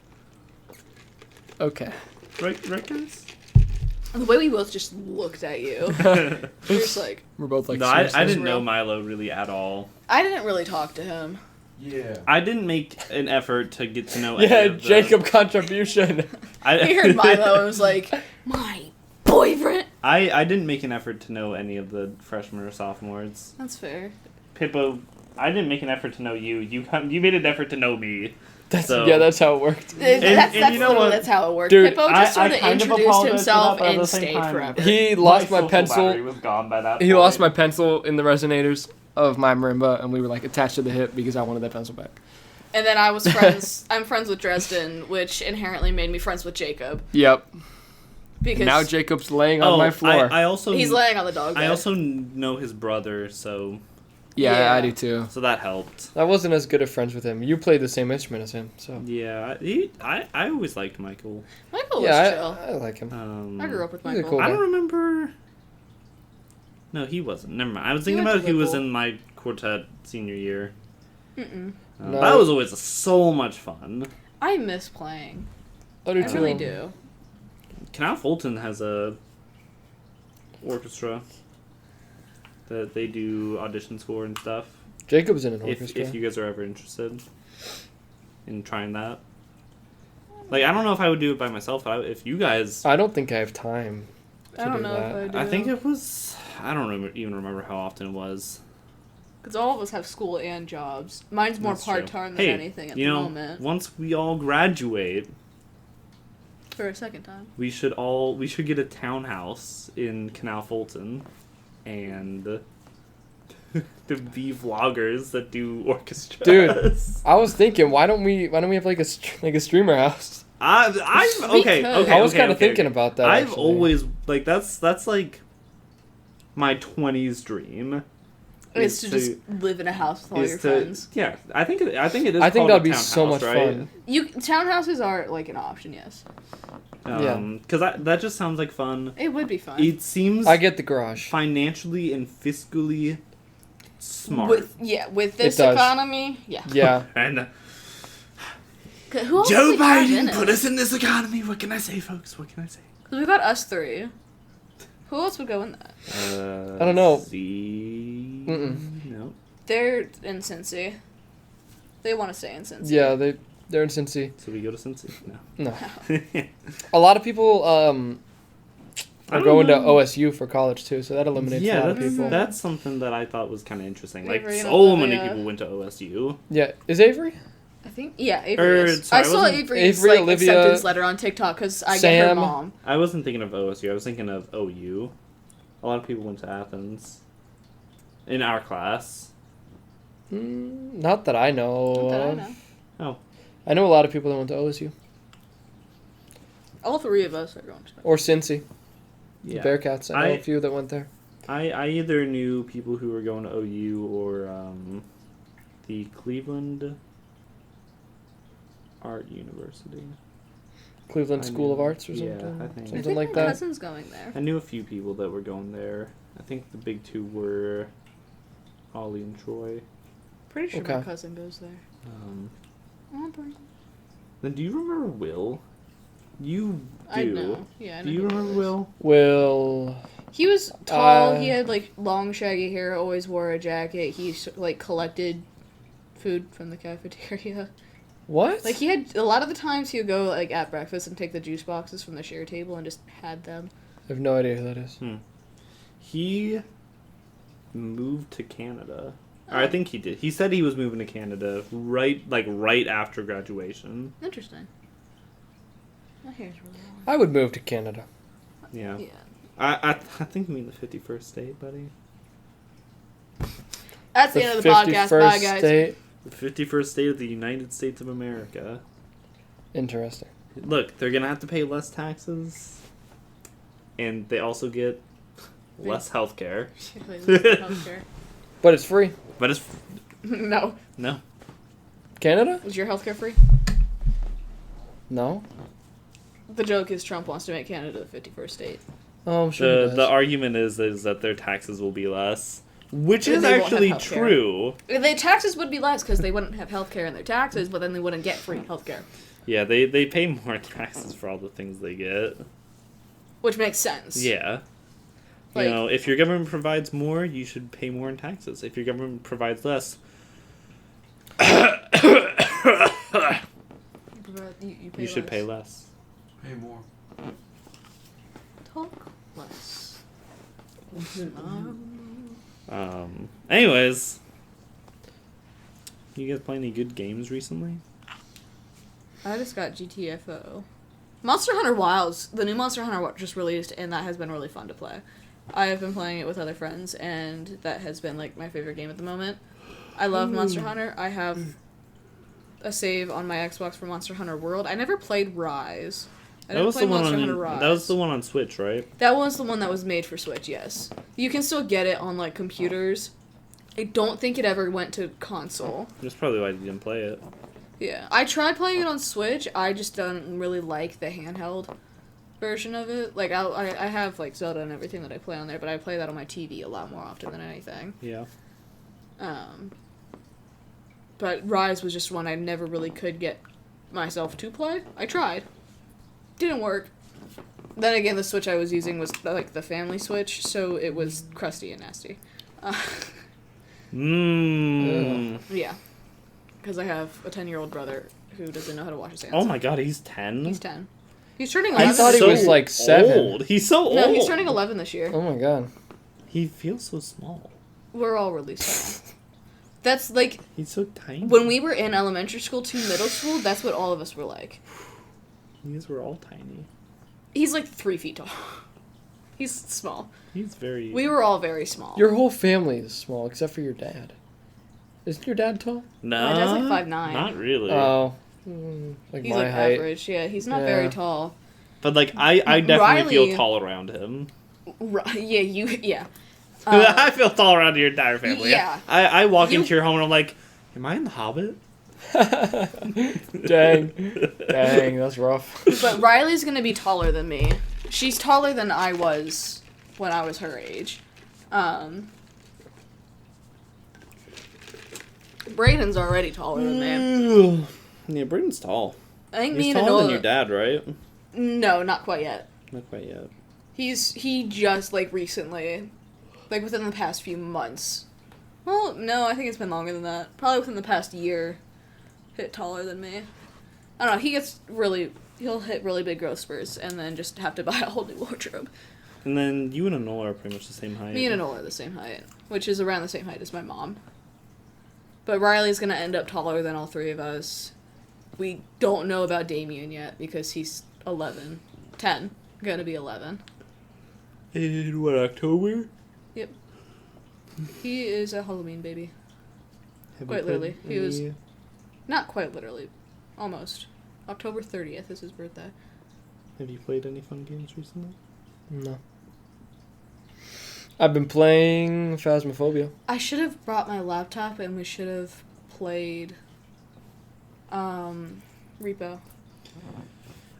S4: Okay.
S3: Right, guys?
S2: The way we both just looked at you. We're just like,
S4: We're both like.
S3: No, I
S4: seriously?
S3: didn't know Milo really at all.
S2: I didn't really talk to him.
S6: Yeah.
S3: I didn't make an effort to get to know any
S4: Yeah,
S3: of the-
S4: Jacob contribution.
S2: He heard Milo and was like, my boyfriend.
S3: I didn't make an effort to know any of the freshmen or sophomores.
S2: That's fair.
S3: Pippo, I didn't make an effort to know you. You made an effort to know me.
S4: That's
S3: So-
S4: yeah, that's how it worked.
S2: That's
S3: you know
S2: literally
S3: what?
S2: that's how it worked.
S4: Dude,
S2: Pippo just sort of
S3: kind of
S2: introduced
S3: apologized for
S2: himself
S3: that, but at
S2: and
S3: the same
S2: stayed
S3: time-
S2: forever.
S4: He lost my
S3: social
S4: pencil.
S3: battery was gone by that
S4: He
S3: point.
S4: lost my pencil in the resonators of my marimba, and we were like attached to the hip because I wanted that pencil back.
S2: And then I was friends. I'm friends with Dresden, which inherently made me friends with Jacob
S4: Yep.
S2: because
S4: Now Jacob's laying on my floor.
S3: I also
S2: he's laying on the dog bed.
S3: I also know his brother, so
S4: yeah, I
S2: Yeah.
S4: do too.
S3: that helped.
S4: I wasn't as good of friends with him. You played the same instrument as him, so
S3: Yeah, I always liked Michael.
S2: Michael was
S4: yeah,
S2: chill.
S4: I like him.
S2: I grew up with
S4: He's a
S2: Michael.
S4: cool
S3: I
S4: guy.
S3: don't remember. No, he wasn't. Never mind. I was thinking
S2: went
S3: about
S2: to
S3: who was
S2: Liverpool.
S3: in my quartet senior year.
S2: Mm-mm.
S4: No.
S3: That was always so much fun.
S2: I miss playing.
S4: I do
S2: I
S4: too.
S2: really do.
S3: Canal Fulton has a orchestra that they do auditions for and stuff.
S4: Jacob's in an
S3: If
S4: orchestra.
S3: you guys are ever interested in trying that, like I don't know if I would do it by myself, but if you guys,
S4: I don't think I have time.
S2: I
S4: to
S2: don't
S4: do
S2: know
S4: that.
S2: if I do.
S3: I think it was. I don't even remember how often it was.
S2: Because all of us have school and jobs. Mine's more
S3: That's true.
S2: part-time than
S3: Hey,
S2: anything at
S3: you
S2: the
S3: know,
S2: moment.
S3: once we all graduate,
S2: For a second time.
S3: we should get a townhouse in Canal Fulton, and to be vloggers that do orchestras.
S4: Dude. I was thinking, why don't we have like a streamer house?
S3: I'm
S2: We
S3: okay.
S2: could.
S3: Okay,
S4: I was
S3: okay,
S4: kind of
S3: okay,
S4: thinking
S3: okay.
S4: about that.
S3: I've
S4: actually.
S3: always like that's like my 20s dream.
S2: Is to just live in a house with all your
S3: is to
S2: friends.
S3: yeah. I think it is.
S4: I think
S3: called
S4: that'd
S3: a
S4: be so
S3: townhouse,
S4: much
S3: right?
S4: fun.
S2: Townhouses are like an option, yes.
S4: Yeah.
S3: Because that just sounds like fun.
S2: It would be fun.
S3: It seems
S4: I get the garage.
S3: financially and fiscally smart.
S2: With this
S4: does.
S2: economy, yeah.
S4: Yeah.
S3: And
S2: Who else
S3: Joe
S2: do we have
S3: Biden
S2: in it?
S3: put us in this economy. What can I say, folks? What can I say?
S2: 'Cause we've got us three. Who else would go in that?
S4: I don't know.
S3: See,
S4: Mm-mm.
S3: no.
S2: They're in Cincy. They want to stay in Cincy.
S4: Yeah, they're in Cincy.
S3: So we go to Cincy.
S4: No.
S3: No.
S4: A lot of people
S3: I
S4: are
S3: don't
S4: going to
S3: know.
S4: OSU for college too, so that eliminates a lot of people.
S3: That's something that I thought was kind of interesting. Like
S2: Avery and
S3: so many
S2: Olivia.
S3: people went to OSU.
S4: Yeah, is Avery?
S2: I think, yeah, Avery is.
S3: sorry,
S2: I saw
S3: wasn't-
S2: Avery's
S4: Avery,
S2: like,
S4: Olivia,
S2: acceptance letter on TikTok because I get her
S4: Sam.
S2: mom.
S3: I wasn't thinking of OSU. I was thinking of OU. A lot of people went to Athens. In our class.
S4: Not that I know.
S2: Not that I
S4: of.
S2: know.
S3: Oh.
S4: I know a lot of people that went to OSU
S2: All three of us are going to.
S4: or Cincy.
S3: Yeah.
S4: The Bearcats. I know
S3: I-
S4: a few that went there.
S3: I either knew people who were going to OU or the Cleveland Art University.
S4: Cleveland
S3: I
S4: School of
S3: knew-
S4: Arts or
S3: yeah,
S4: something.
S3: I think.
S2: I
S4: Something
S2: think
S4: like
S2: my
S4: that.
S2: cousin's going there.
S3: I knew a few people that were going there. I think the big two were Ollie and Troy.
S2: Pretty sure my
S4: Okay.
S2: cousin goes there.
S3: Then do you remember Will? You do.
S2: I know. Yeah, I know.
S3: Do you
S2: who
S3: remember
S2: he is.
S3: Will?
S4: Well,
S2: He was tall.
S4: Uh,
S2: He had like long shaggy hair. Always wore a jacket. He like collected food from the cafeteria.
S4: what?
S2: Like he had a lot of the times he would go like at breakfast and take the juice boxes from the share table and just had them.
S4: I have no idea who that is.
S3: He moved to Canada. Or I think he did. He said he was moving to Canada right after graduation.
S2: Interesting. My hair's really long.
S4: I would move to Canada.
S3: Yeah.
S2: Yeah.
S3: I think you mean the 51st state, buddy.
S2: That's the end of the podcast. Bye,
S4: 51st
S2: guys.
S4: state.
S3: The 51st state of the United States of America.
S4: Interesting.
S3: Look, they're gonna have to pay less taxes, and they also get less health care.
S2: Healthcare.
S4: But it's free.
S3: But it's
S2: No.
S3: no.
S4: Canada?
S2: Is your healthcare free?
S4: No.
S2: The joke is Trump wants to make Canada the 51st state.
S4: Oh, I'm sure. he
S3: The
S4: does.
S3: argument is that their taxes will be less, which
S2: And
S3: is
S2: they won't have
S3: actually
S2: healthcare.
S3: true.
S2: Their taxes would be less because they wouldn't have healthcare in their taxes, but then they wouldn't get free healthcare,
S3: Yeah, they pay more taxes for all the things they get.
S2: which makes sense.
S3: Yeah.
S2: Like-
S3: You know, if your government provides more, you should pay more in taxes. If your government provides less, you should pay less.
S6: Pay more.
S2: Talk less.
S3: Anyways, you guys play any good games recently?
S2: I just got GTFO. Monster Hunter Wilds, the new Monster Hunter just released, and that has been really fun to play. I have been playing it with other friends, and that has been like my favorite game at the moment. I love Monster Hunter. I have a save on my Xbox for Monster Hunter World. I never played Rise. I never played Monster Hunter Rise.
S3: That was the one on Switch, right?
S2: That was the one that was made for Switch, yes. You can still get it on like computers. I don't think it ever went to console.
S3: That's probably why you didn't play it.
S2: Yeah, I tried playing it on Switch. I just don't really like the handheld version of it. Like, I have, like, Zelda and everything that I play on there, but I play that on my TV a lot more often than anything.
S3: Yeah.
S2: But Rise was just one I never really could get myself to play. I tried. Didn't work. Then again, the Switch I was using was, like, the family Switch, so it was crusty and nasty. Yeah. Because I have a 10-year-old brother who doesn't know how to wash his hands.
S3: Oh my god, he's 10?
S2: He's 10. He's turning
S4: I
S2: 11.
S4: thought he
S3: So
S4: was like 7.
S3: Old. He's so old.
S2: No, he's turning 11 this year.
S4: Oh my god.
S3: He feels so small.
S2: We're all really small. That's like,
S3: He's so tiny.
S2: when we were in elementary school to middle school, that's what all of us were like.
S3: You guys were all tiny.
S2: He's like 3 feet tall. He's small.
S3: He's very...
S2: We were all very small.
S4: Your whole family is small, except for your dad. Isn't your dad tall?
S3: No.
S2: My dad's like 5'9".
S3: Not really.
S4: Oh. Like
S2: He's
S4: my
S2: like
S4: height.
S2: average. Yeah, he's not
S4: Yeah.
S2: very tall.
S3: But, like, I definitely
S2: Riley-
S3: feel tall around him.
S2: Yeah.
S3: I feel tall around your entire family.
S2: Yeah.
S3: I walk
S2: You-
S3: into your home and I'm like, am I in The Hobbit?
S4: Dang, that's rough.
S2: But Riley's gonna be taller than me. She's taller than I was when I was her age. Brayden's already taller than me.
S3: Yeah, Braden's tall.
S2: I think
S3: He's
S2: me and
S3: taller than
S2: Enola...
S3: your dad, right?
S2: No, not quite yet.
S3: Not quite yet.
S2: He just, like, recently, like, within the past few months. Well, no, I think it's been longer than that. Probably within the past year, hit taller than me. I don't know, he'll hit really big growth spurts and then just have to buy a whole new wardrobe.
S3: And then you and Enola are pretty much the same height.
S2: Me and Enola are the same height, which is around the same height as my mom. But Riley's gonna end up taller than all three of us. We don't know about Damien yet because he's 11. 10. Gonna be 11.
S3: In what, October?
S2: Yep. He is a Halloween baby.
S3: Have
S2: Quite
S3: you played
S2: literally. He was-
S3: any-
S2: Not quite literally. Almost. October 30th is his birthday.
S3: Have you played any fun games recently?
S4: No. I've been playing Phasmophobia.
S2: I should have brought my laptop and we should have played Repo.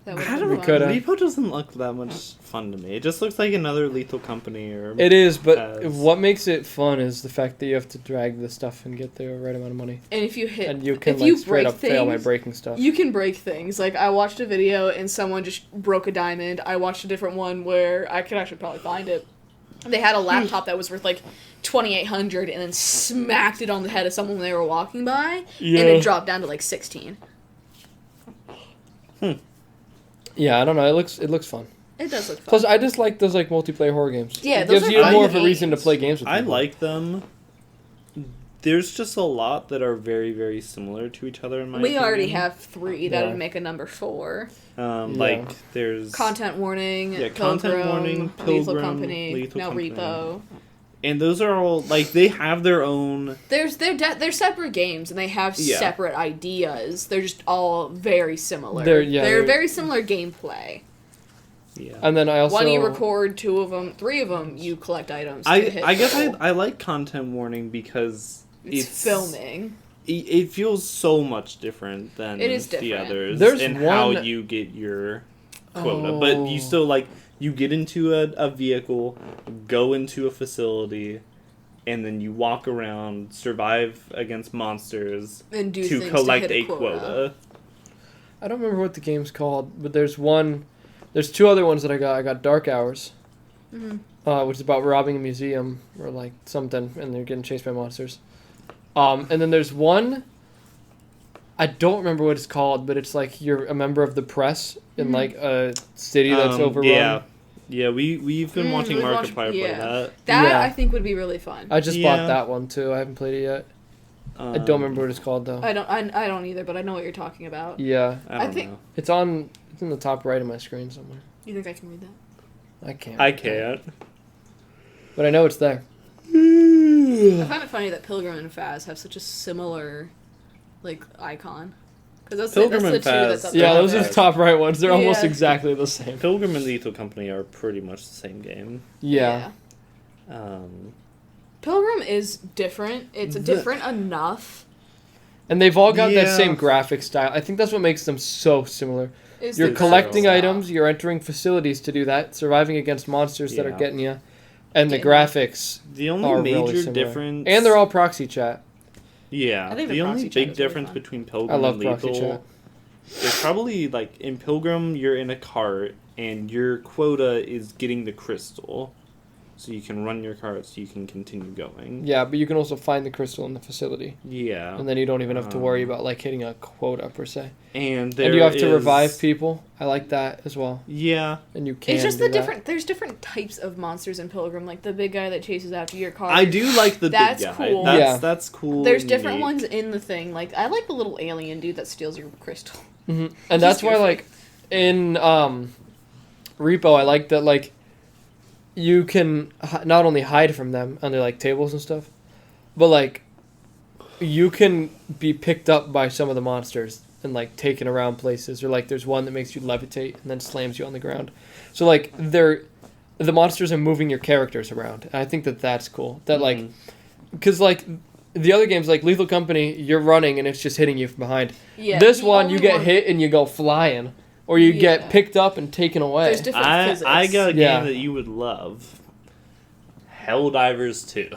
S2: That would
S3: I
S2: have
S3: don't
S2: been
S3: know.
S2: fun.
S4: coulda.
S3: Repo doesn't look that much fun to me. It just looks like another Lethal Company or...
S4: It is, but
S3: Phas.
S4: what makes it fun is the fact that you have to drag the stuff and get the right amount of money.
S2: And if you hit,
S4: And you can
S2: if
S4: like
S2: you
S4: straight
S2: break
S4: up fail by
S2: things,
S4: breaking stuff.
S2: you can break things. Like, I watched a video and someone just broke a diamond. I watched a different one where I could actually probably find it. They had a laptop that was worth like $2,800 and then smacked it on the head of someone they were walking by,
S4: Yeah.
S2: and it dropped down to like 16.
S4: Yeah, I don't know. It looks fun.
S2: It does look fun.
S4: Plus, I just like those like multiplayer horror games.
S2: Yeah,
S4: it
S2: those
S4: gives
S2: are
S4: you
S2: fun
S4: more of a reason to
S2: games.
S4: play games with
S3: I
S4: people.
S3: like them. There's just a lot that are very, very similar to each other in my
S2: We
S3: opinion.
S2: already have 3 that
S4: Yeah.
S2: would make a number 4.
S3: Like, there's...
S2: Content warning,
S3: Yeah,
S2: Pilgrim,
S3: Content Warning,
S2: Lethal
S3: Pilgrim,
S2: Company,
S3: Lethal
S2: now
S3: Company.
S2: Repo.
S3: And those are all like they have their own.
S2: They're separate games and they have separate ideas. They're just all very similar. They're very similar gameplay.
S3: Yeah.
S4: And then I also
S2: one you record, 2 of them, 3 of them you collect items.
S3: I guess I like content warning because
S2: it's filming.
S3: It feels so much different than the others.
S4: There's
S3: and
S4: one...
S3: how you get your quota, but you still like. You get into a vehicle, go into a facility, and then you walk around, survive against monsters
S2: and do
S3: to collect a quota.
S4: I don't remember what the game's called, but there's 2 other ones that I got. I got Dark Hours, which is about robbing a museum or like something, and they're getting chased by monsters. And then there's one, I don't remember what it's called, but it's like you're a member of the press in like a city that's overrun.
S3: Yeah, we've been watching Markiplier play that.
S2: That I think would be really fun.
S4: I just bought that one too. I haven't played it yet. I don't remember what it's called though.
S2: I don't either, but I know what you're talking about.
S4: Yeah.
S3: I think know.
S4: It's in the top right of my screen somewhere.
S2: You think I can read that?
S4: I can't.
S3: I can't.
S4: But I know it's there.
S2: I find it funny that Pilgrim and Faz have such a similar like icon. Because that's the 2 that's up there.
S4: Yeah, those are the top right ones. They're almost exactly the same.
S3: Pilgrim and Lethal Company are pretty much the same game.
S4: Yeah.
S2: Pilgrim is different. It's different enough.
S4: And they've all got that same graphic style. I think that's what makes them so similar. You're collecting items, you're entering facilities to do that, surviving against monsters that are getting you, and the graphics
S3: the only
S4: are
S3: major
S4: really similar.
S3: difference...
S4: And they're all proxy chat.
S3: Yeah, the only big difference between Pilgrim and Lethal is probably, like, in Pilgrim, you're in a cart, and your quota is getting the crystal. So you can run your cart so you can continue going.
S4: Yeah, but you can also find the crystal in the facility.
S3: Yeah.
S4: And then you don't even have to worry about, like, hitting a quota, per se.
S3: And
S4: you have to revive people. I like that as well.
S3: Yeah.
S4: And you can
S2: It's just there's different types of monsters in Pilgrim, like the big guy that chases after your car.
S3: I do like the big guy.
S2: That's cool.
S3: That's cool.
S2: There's different ones in the thing. Like, I like the little alien dude that steals your crystal.
S4: Mm-hmm. And that's why, like, in Repo, I like that, like, you can not only hide from them under, like, tables and stuff, but, like, you can be picked up by some of the monsters and, like, taken around places. Or, like, there's one that makes you levitate and then slams you on the ground. So, like, the monsters are moving your characters around. And I think that's cool. That, like, because, like, the other games, like Lethal Company, you're running and it's just hitting you from behind. Yeah, this one, you get hit and you go flying. Or you get picked up and taken away.
S2: There's different physics.
S3: I got a game that you would love. Helldivers 2.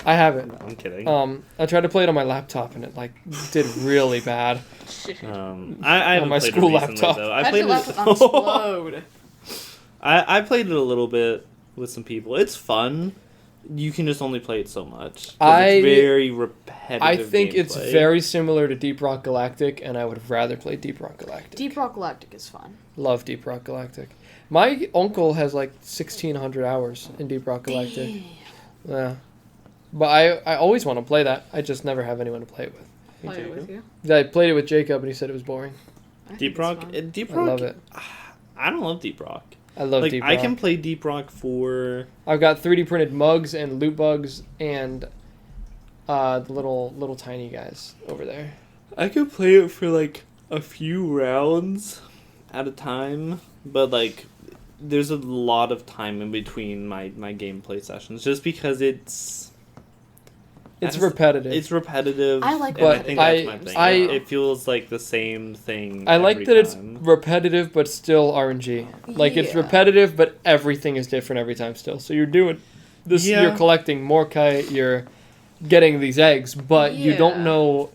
S4: I haven't.
S3: I'm kidding.
S4: I tried to play it on my laptop and it, like, did really bad.
S3: I haven't
S4: on my
S3: played
S4: school
S3: it recently,
S4: laptop.
S3: Though.
S2: I played it explode.
S3: I played it a little bit with some people. It's fun. You can just only play it so much. It's very repetitive.
S4: I think
S3: gameplay.
S4: It's very similar to Deep Rock Galactic, and I would have rather played Deep Rock Galactic.
S2: Deep Rock Galactic is fun.
S4: Love Deep Rock Galactic. My uncle has like 1,600 hours in Deep Rock Galactic.
S2: Damn.
S4: Yeah. But I always want to play that. I just never have anyone to play it with.
S2: Play it with you?
S4: I played it with Jacob, and he said it was boring.
S3: Deep Rock? Deep Rock?
S4: I love it.
S3: I don't love Deep Rock.
S4: I love Deep Rock.
S3: I can play Deep Rock for...
S4: I've got 3D printed mugs and loot bugs and the little tiny guys over there.
S3: I could play it for like a few rounds at a time, but like there's a lot of time in between my gameplay sessions just because it's
S4: repetitive.
S3: It's repetitive.
S2: I like
S3: I think that's my thing. It feels like the same thing.
S4: I like that it's repetitive but still RNG. Like it's repetitive but everything is different every time still. So you're doing this. Yeah. You're collecting more kite. You're getting these eggs, but you don't know.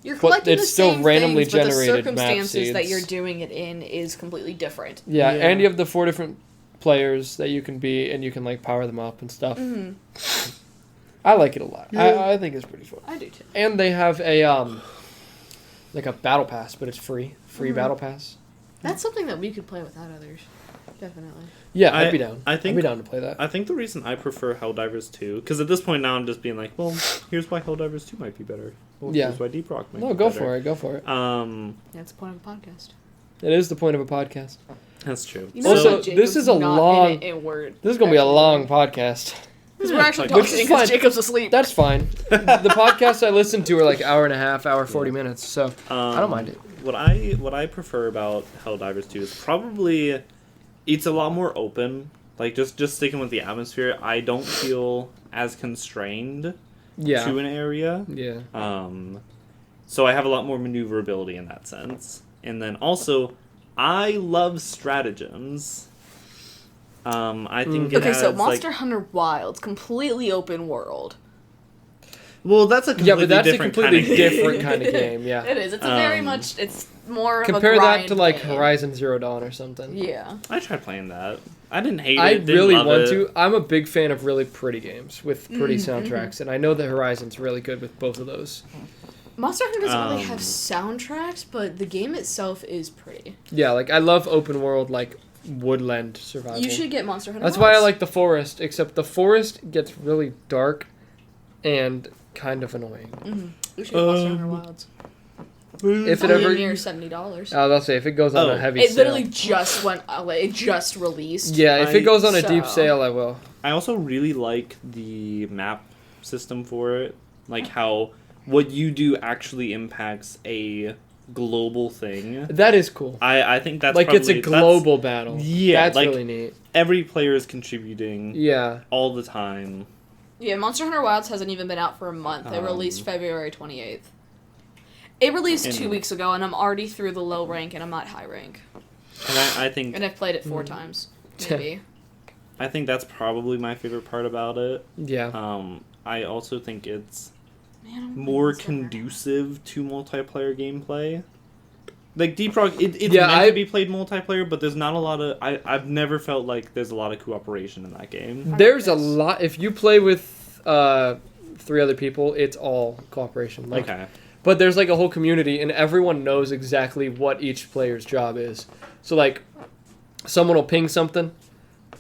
S2: You're collecting the same
S4: randomly
S2: things, but the
S4: generated
S2: circumstances that you're doing it in is completely different.
S4: Yeah, and you have the 4 different players that you can be, and you can like power them up and stuff. Mm-hmm. I like it a lot. Yeah. I think it's pretty fun.
S2: I do too.
S4: And they have a like a battle pass, but it's free battle pass.
S2: That's something that we could play without others. Definitely.
S4: Yeah, I'd be down.
S3: I'd
S4: be down to play that.
S3: I think the reason I prefer Helldivers 2, because at this point now I'm just being like, well, here's why Helldivers 2 might be better. Well, here's why Deep Rock might be better.
S4: No, go for it.
S2: That's the point of a podcast.
S4: It is the point of a podcast.
S3: That's true.
S2: You know,
S4: also, this is a long...
S2: in word.
S4: This is going to be a long podcast.
S2: Because we're actually
S4: Which is
S2: talking because
S4: fine.
S2: Jacob's asleep.
S4: That's fine. The podcasts I listen to are like hour and a half, hour 40 minutes, so I don't mind it.
S3: What I prefer about Helldivers 2 is probably it's a lot more open. Like just sticking with the atmosphere, I don't feel as constrained
S4: Yeah.
S3: to an area.
S4: Yeah.
S3: So I have a lot more maneuverability in that sense. And then also, I love stratagems. I think it
S2: Okay, so
S3: adds,
S2: Monster Hunter Wilds, completely open world.
S3: Well, that's a
S4: Yeah,
S3: completely
S4: but that's a
S3: different
S4: completely
S3: kind of game.
S4: different kind of game, yeah.
S2: It is. It's a very much. It's more
S4: Compare
S2: of a
S4: that
S2: grind
S4: to like
S2: game.
S4: Horizon Zero Dawn or something.
S2: Yeah.
S3: I tried playing that. I didn't hate it.
S4: I
S3: didn't
S4: really
S3: love
S4: want
S3: it.
S4: to. I'm a big fan of really pretty games with pretty soundtracks, and I know that Horizon's really good with both of those.
S2: Monster Hunter doesn't really have soundtracks, but the game itself is pretty.
S4: Yeah, like I love open world, like woodland survival.
S2: You should get Monster Hunter.
S4: That's why I
S2: Wilds.
S4: like the forest, except the forest gets really dark and kind of annoying.
S2: You should get Monster Hunter Wilds.
S4: If it
S2: Only
S4: ever,
S2: near $70.
S4: I'll say if it goes on a heavy
S2: It
S4: sale.
S2: literally just went. It just released.
S4: Yeah, if it goes on a deep
S2: So-
S4: sale, I will.
S3: I also really like the map system for it. Like how what you do actually impacts a global thing.
S4: That is cool.
S3: I think that's
S4: Like it's a
S3: probably-
S4: global battle.
S3: Yeah,
S4: that's
S3: like-
S4: really neat.
S3: every player is contributing
S4: Yeah,
S3: all the time.
S2: Yeah, Monster Hunter Wilds hasn't even been out for a month. It
S3: Um,
S2: released February 28th. It released
S3: And-
S2: 2 weeks ago, and I'm already through the low rank, and I'm not high rank.
S3: And I think
S2: And I've played it 4 times, maybe.
S3: I think that's probably my favorite part about it.
S4: yeah.
S3: I also think it's
S2: Man, I'm
S3: more
S2: Monster Hunter.
S3: conducive to multiplayer gameplay. Like Deep Rock, it's
S4: Yeah,
S3: meant to be played multiplayer, but there's not a lot of. I've never felt like there's a lot of cooperation in that game.
S4: There's a lot. If you play with 3 other people, it's all cooperation. Like,
S3: Okay.
S4: but there's like a whole community, and everyone knows exactly what each player's job is. So like, someone will ping something,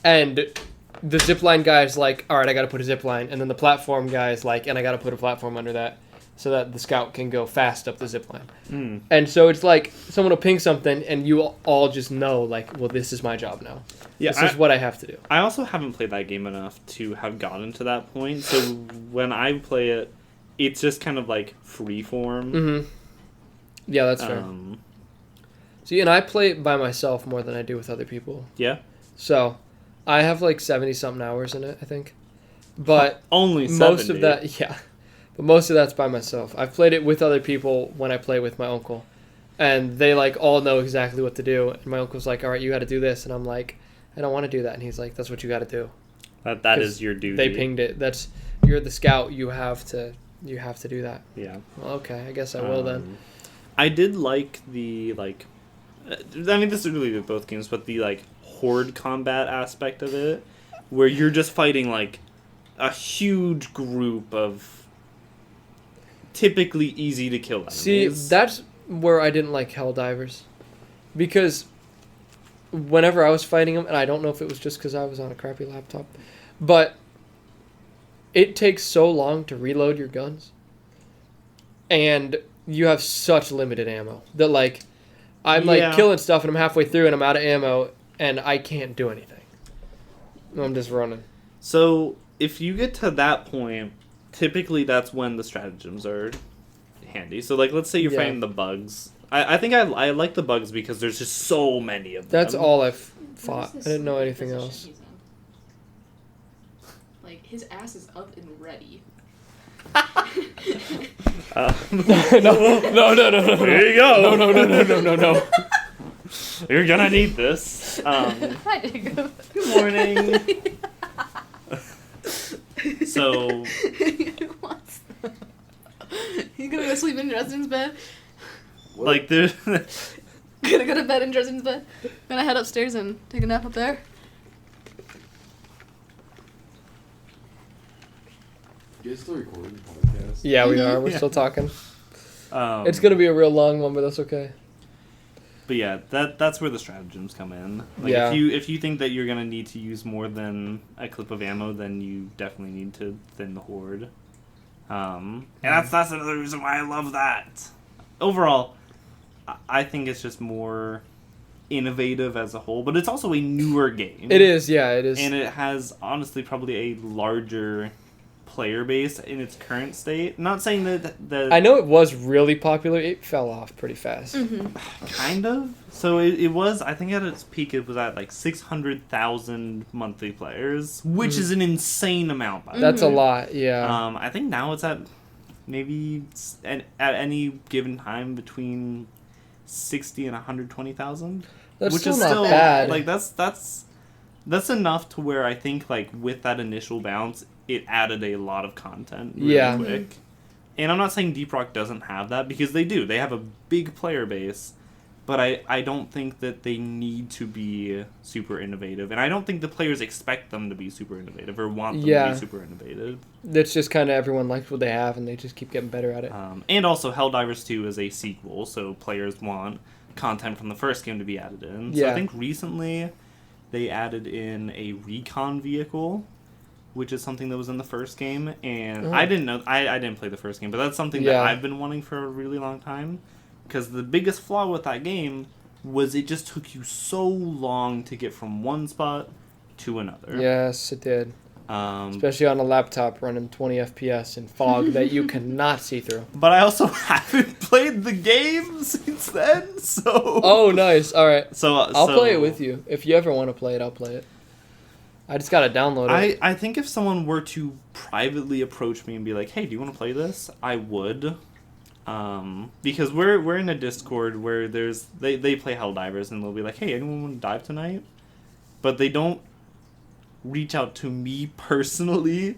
S4: and the zipline guy's like, "All right, I got to put a zipline," and then the platform guy's like, "And I got to put a platform under that, so that the scout can go fast up the zipline."
S3: Mm.
S4: And so it's like someone will ping something, and you all just know, like, well, this is my job now.
S3: Yeah,
S4: This is what I have to do.
S3: I also haven't played that game enough to have gotten to that point. So when I play it, it's just kind of like free form.
S4: Mm-hmm. Yeah, that's fair. See, and I play it by myself more than I do with other people.
S3: Yeah.
S4: So, I have like 70-something hours in it, I think. But
S3: Only 70.
S4: most of that, yeah. But most of that's by myself. I've played it with other people when I play with my uncle. And they like all know exactly what to do. And my uncle's like, all right, you got to do this. And I'm like, I don't want to do that. And he's like, that's what you got to do.
S3: That
S4: 'Cause
S3: is your duty.
S4: They pinged it. You're the scout. You have to do that.
S3: Yeah.
S4: Well, okay, I guess I will then.
S3: I did like the I mean, this is really with both games, but the like horde combat aspect of it, where you're just fighting like a huge group of typically easy to kill enemies.
S4: See, that's where I didn't like Helldivers. Because whenever I was fighting them, and I don't know if it was just because I was on a crappy laptop, but it takes so long to reload your guns. And you have such limited ammo that, like, I'm, like, killing stuff and I'm halfway through and I'm out of ammo and I can't do anything. I'm just running.
S3: So, if you get to that point, typically that's when the stratagems are handy. So, like, let's say you're
S4: Yeah.
S3: fighting the bugs. I think I like the bugs because there's just so many of them.
S4: That's all I've fought. I didn't know anything else.
S2: Like, his ass is up and ready.
S4: No.
S3: There you go.
S4: No.
S3: You're gonna need this.
S2: Hi, Jacob.
S3: Good morning. So,
S2: What's that? He's gonna go sleep in Dresden's bed.
S3: like, there's...
S2: Gonna go to bed in Dresden's bed. Gonna head upstairs and take a nap up there.
S1: You guys still recording the podcast?
S4: Yeah, we are. We're still talking. It's going to be a real long one, but that's okay.
S3: But yeah, that's where the stratagems come in. Like,
S4: Yeah.
S3: if you think that you're gonna need to use more than a clip of ammo, then you definitely need to thin the horde. And that's another reason why I love that. Overall, I think it's just more innovative as a whole, but it's also a newer game.
S4: It is, yeah, it is.
S3: And it has, honestly, probably a larger player base in its current state. Not saying that
S4: I know it was really popular. It fell off pretty fast.
S3: kind of. So it was, I think at its peak, it was at like 600,000 monthly players, which is an insane amount. By the
S4: That's
S3: way.
S4: a lot, yeah.
S3: I think now it's at maybe at any given time between 60 and 120,000.
S4: That's
S3: which
S4: still
S3: is
S4: not
S3: still
S4: bad.
S3: like that's enough to where I think like with that initial bounce, it added a lot of content really
S4: Yeah.
S3: quick. And I'm not saying Deep Rock doesn't have that, because they do. They have a big player base, but I don't think that they need to be super innovative, and I don't think the players expect them to be super innovative or want them to
S4: Yeah.
S3: be super innovative.
S4: It's just kind of everyone likes what they have, and they just keep getting better at it.
S3: And also, Helldivers 2 is a sequel, so players want content from the first game to be added in. So
S4: Yeah.
S3: I think recently they added in a recon vehicle, which is something that was in the first game, and I didn't know. I didn't play the first game, but that's something that
S4: Yeah.
S3: I've been wanting for a really long time. Because the biggest flaw with that game was it just took you so long to get from one spot to another.
S4: Yes, it did.
S3: Um,
S4: Especially on a laptop running 20 FPS in fog that you cannot see through.
S3: but I also haven't played the game since then, so...
S4: Oh, nice. All right. I'll
S3: So
S4: play it with you. If you ever want to play it, I'll play it. I just got to download it.
S3: I think if someone were to privately approach me and be like, hey, do you want to play this? I would. Because we're in a Discord where they play Helldivers, and they'll be like, hey, anyone want to dive tonight? But they don't reach out to me personally,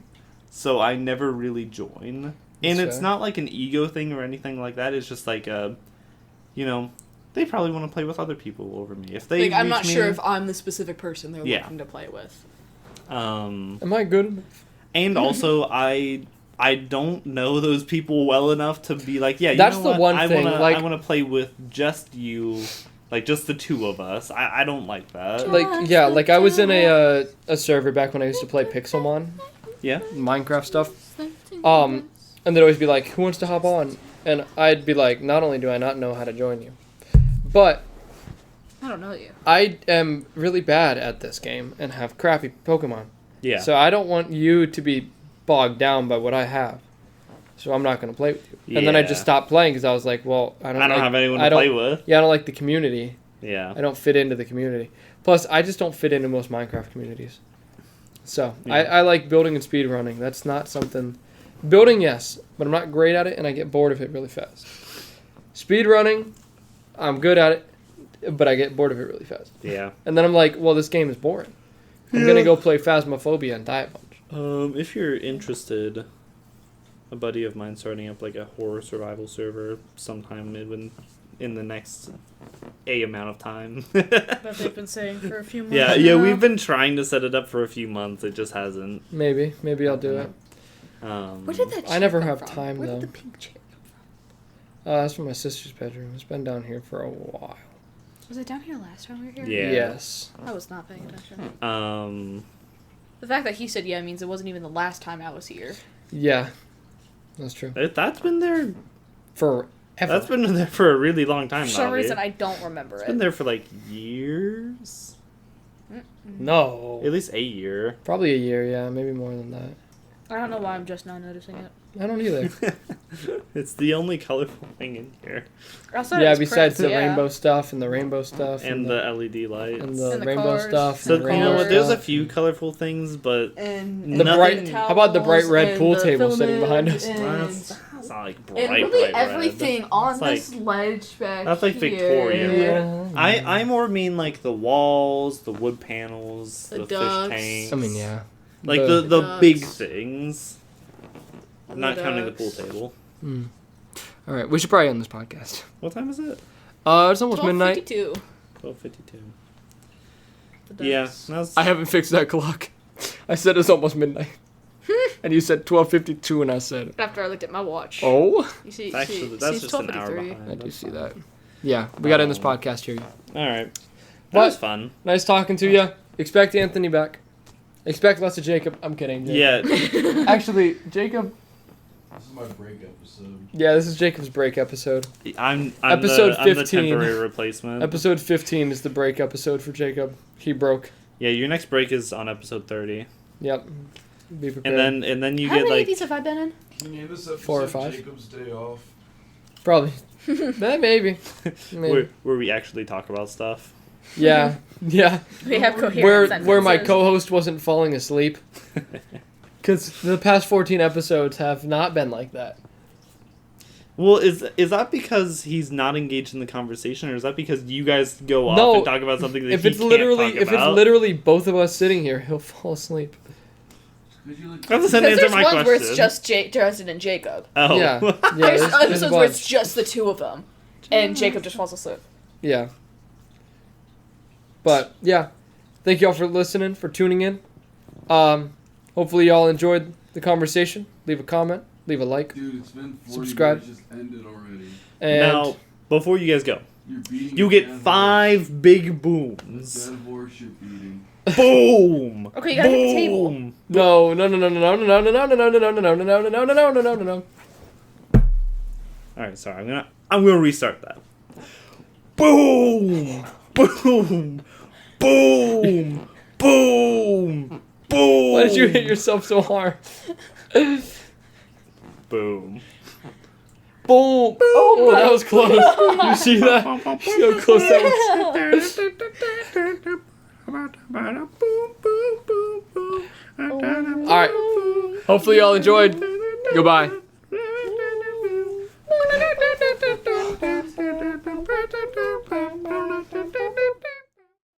S3: so I never really join. And
S4: That's
S3: it's
S4: fair.
S3: not like an ego thing or anything like that. It's just like they probably want to play with other people over me. If they
S2: Like, I'm not
S3: reach
S2: sure
S3: me-
S2: if I'm the specific person they're
S3: Yeah.
S2: looking to play with.
S4: Am I good enough?
S3: And also, I don't know those people well enough to be like, yeah, you
S4: That's
S3: know
S4: the
S3: what?
S4: one
S3: I
S4: thing,
S3: wanna,
S4: like-
S3: I want to play with just you, like just the two of us. I don't like that.
S4: Like, yeah, like I was in a server back when I used to play Pixelmon,
S3: Yeah.
S4: Minecraft stuff. And they'd always be like, who wants to hop on? And I'd be like, not only do I not know how to join you, but
S2: I don't know you.
S4: I am really bad at this game and have crappy Pokemon.
S3: Yeah.
S4: So I don't want you to be bogged down by what I have. So I'm not going to play with you. And then I just
S3: Yeah.
S4: stopped playing because I was like, well, I don't
S3: have anyone to
S4: I don't-
S3: play with.
S4: Yeah, I don't like the community.
S3: Yeah.
S4: I don't fit into the community. Plus, I just don't fit into most Minecraft communities. So,
S3: Yeah.
S4: I like building and speedrunning. That's not something... Building, yes, but I'm not great at it, and I get bored of it really fast. Speedrunning, I'm good at it, but I get bored of it really fast.
S3: Yeah.
S4: And then I'm like, well, this game is boring. I'm going to go play Phasmophobia and die a bunch.
S3: If you're interested, a buddy of mine starting up like a horror survival server sometime in the next amount of time.
S2: That they've been saying for a few months.
S3: yeah, we've been trying to set it up for a few months. It just hasn't.
S4: Maybe I'll do it.
S2: Where did that
S4: I
S2: chair
S4: never
S2: come
S4: have
S2: from?
S4: time,
S2: Where
S4: though.
S2: did the pink chair come from?
S4: That's from my sister's bedroom. It's been down here for a while.
S2: Was it down here last time we were here?
S3: Yeah.
S4: Yes.
S2: I was not paying attention.
S3: Um,
S2: The fact that he said yeah means it wasn't even the last time I was here.
S4: Yeah. That's true.
S3: that's been there.
S4: Forever.
S3: That's been there for a really long time.
S2: For some
S3: Navi.
S2: reason, I don't remember
S3: It's
S2: it.
S3: been there for like years.
S4: No.
S3: At least a year.
S4: Probably a year, yeah. Maybe more than that.
S2: I don't know why I'm just now noticing it.
S4: I don't either.
S3: It's the only colorful thing in here,
S2: Outside
S4: Yeah,
S2: of his
S4: besides
S2: prints,
S4: the
S2: yeah.
S4: rainbow stuff and the rainbow stuff.
S3: and the LED lights.
S4: and the
S2: And the
S4: rainbow
S2: cars.
S4: stuff.
S3: So
S4: and the
S3: you know
S4: rainbow
S3: what? There's a
S4: stuff.
S3: few colorful things, but
S2: And
S4: The
S3: nothing-
S4: bright. How about the bright red
S2: and
S4: pool
S2: the
S4: table sitting
S2: filament
S4: behind us?
S2: and-
S3: it's not like bright,
S2: And really
S3: bright
S2: everything on
S3: It's like-
S2: this ledge back
S3: that's like
S2: here.
S3: Victorian. I more mean like the walls, the wood panels,
S2: The
S3: the
S2: ducks.
S3: fish tanks.
S4: I mean, yeah.
S3: Like
S4: The-
S3: the
S2: ducks.
S3: big things. Not
S2: The
S3: counting the pool
S2: ducks.
S3: table.
S4: All right, we should probably end this podcast.
S3: What time is it?
S4: It's almost midnight.
S2: 12:52.
S3: 12:52.
S2: The
S3: Yeah,
S2: ducks.
S3: that's
S4: I haven't fixed that clock. I said it's almost midnight. And you said 12:52, and I said,
S2: After I looked at my watch.
S4: oh?
S2: You see,
S3: actually
S2: see,
S3: that's
S2: see,
S3: just an hour
S2: 12:53.
S3: behind.
S4: I do
S3: That's
S4: see
S3: fine.
S4: that. Yeah, we got to end this podcast here.
S3: All right. That
S4: What?
S3: was fun.
S4: Nice talking to you. Expect Anthony back. Expect less of Jacob. I'm kidding. Jacob.
S3: Yeah.
S4: Actually, Jacob
S6: This is my break episode.
S4: Yeah, this is Jacob's break episode.
S3: I'm
S4: Episode
S3: I'm the
S4: 15.
S3: temporary replacement.
S4: Episode 15 is the break episode for Jacob. He broke.
S3: Yeah, your next break is on episode 30.
S4: Yep. Be prepared.
S3: And then you
S2: How
S3: get
S2: many
S3: like
S2: of these have I been in?
S6: Can you name this episode
S4: 4 or 5?
S6: Jacob's Day Off?
S4: Probably. Maybe.
S3: where we actually talk about stuff.
S4: Yeah. Yeah.
S2: We have coherent
S4: Where
S2: sentences.
S4: my co-host wasn't falling asleep. Because the past 14 episodes have not been like that.
S3: Well, is that because he's not engaged in the conversation, or is that because you guys go off
S4: No,
S3: and talk about something that
S4: if
S3: he
S4: it's
S3: can't
S4: literally
S3: talk
S4: if
S3: about?
S4: it's literally both of us sitting here, he'll fall asleep.
S3: That doesn't
S2: Because
S3: answer
S2: there's
S3: my
S2: ones where it's
S3: question.
S2: just Dresden and Jacob.
S3: Oh.
S4: Yeah. Yeah.
S2: There's
S4: there's
S2: episodes
S4: a
S2: where
S4: bunch.
S2: it's just the two of them, and Jacob just falls asleep.
S4: Yeah. But yeah, thank y'all for listening, for tuning in. Hopefully y'all enjoyed the conversation. Leave a comment, leave a like,
S6: Dude, it's been 40
S4: Subscribe.
S6: minutes, just ended already.
S4: and
S3: Now, before you guys go,
S6: You're beating
S3: you
S6: a
S3: get
S6: dead
S3: 5 big
S6: horse.
S3: booms.
S6: Dead horse you're beating.
S3: Boom!
S2: Okay, you gotta hit the table.
S3: Boom!
S4: no.
S3: Alright, sorry, I'm gonna restart that. Boom! Boom! Boom! Boom! Boom!
S4: Why did you hit yourself so hard?
S3: Boom.
S4: Boom! Oh, that was close. You see that? See how close that was? All right. Hopefully y'all enjoyed. Goodbye.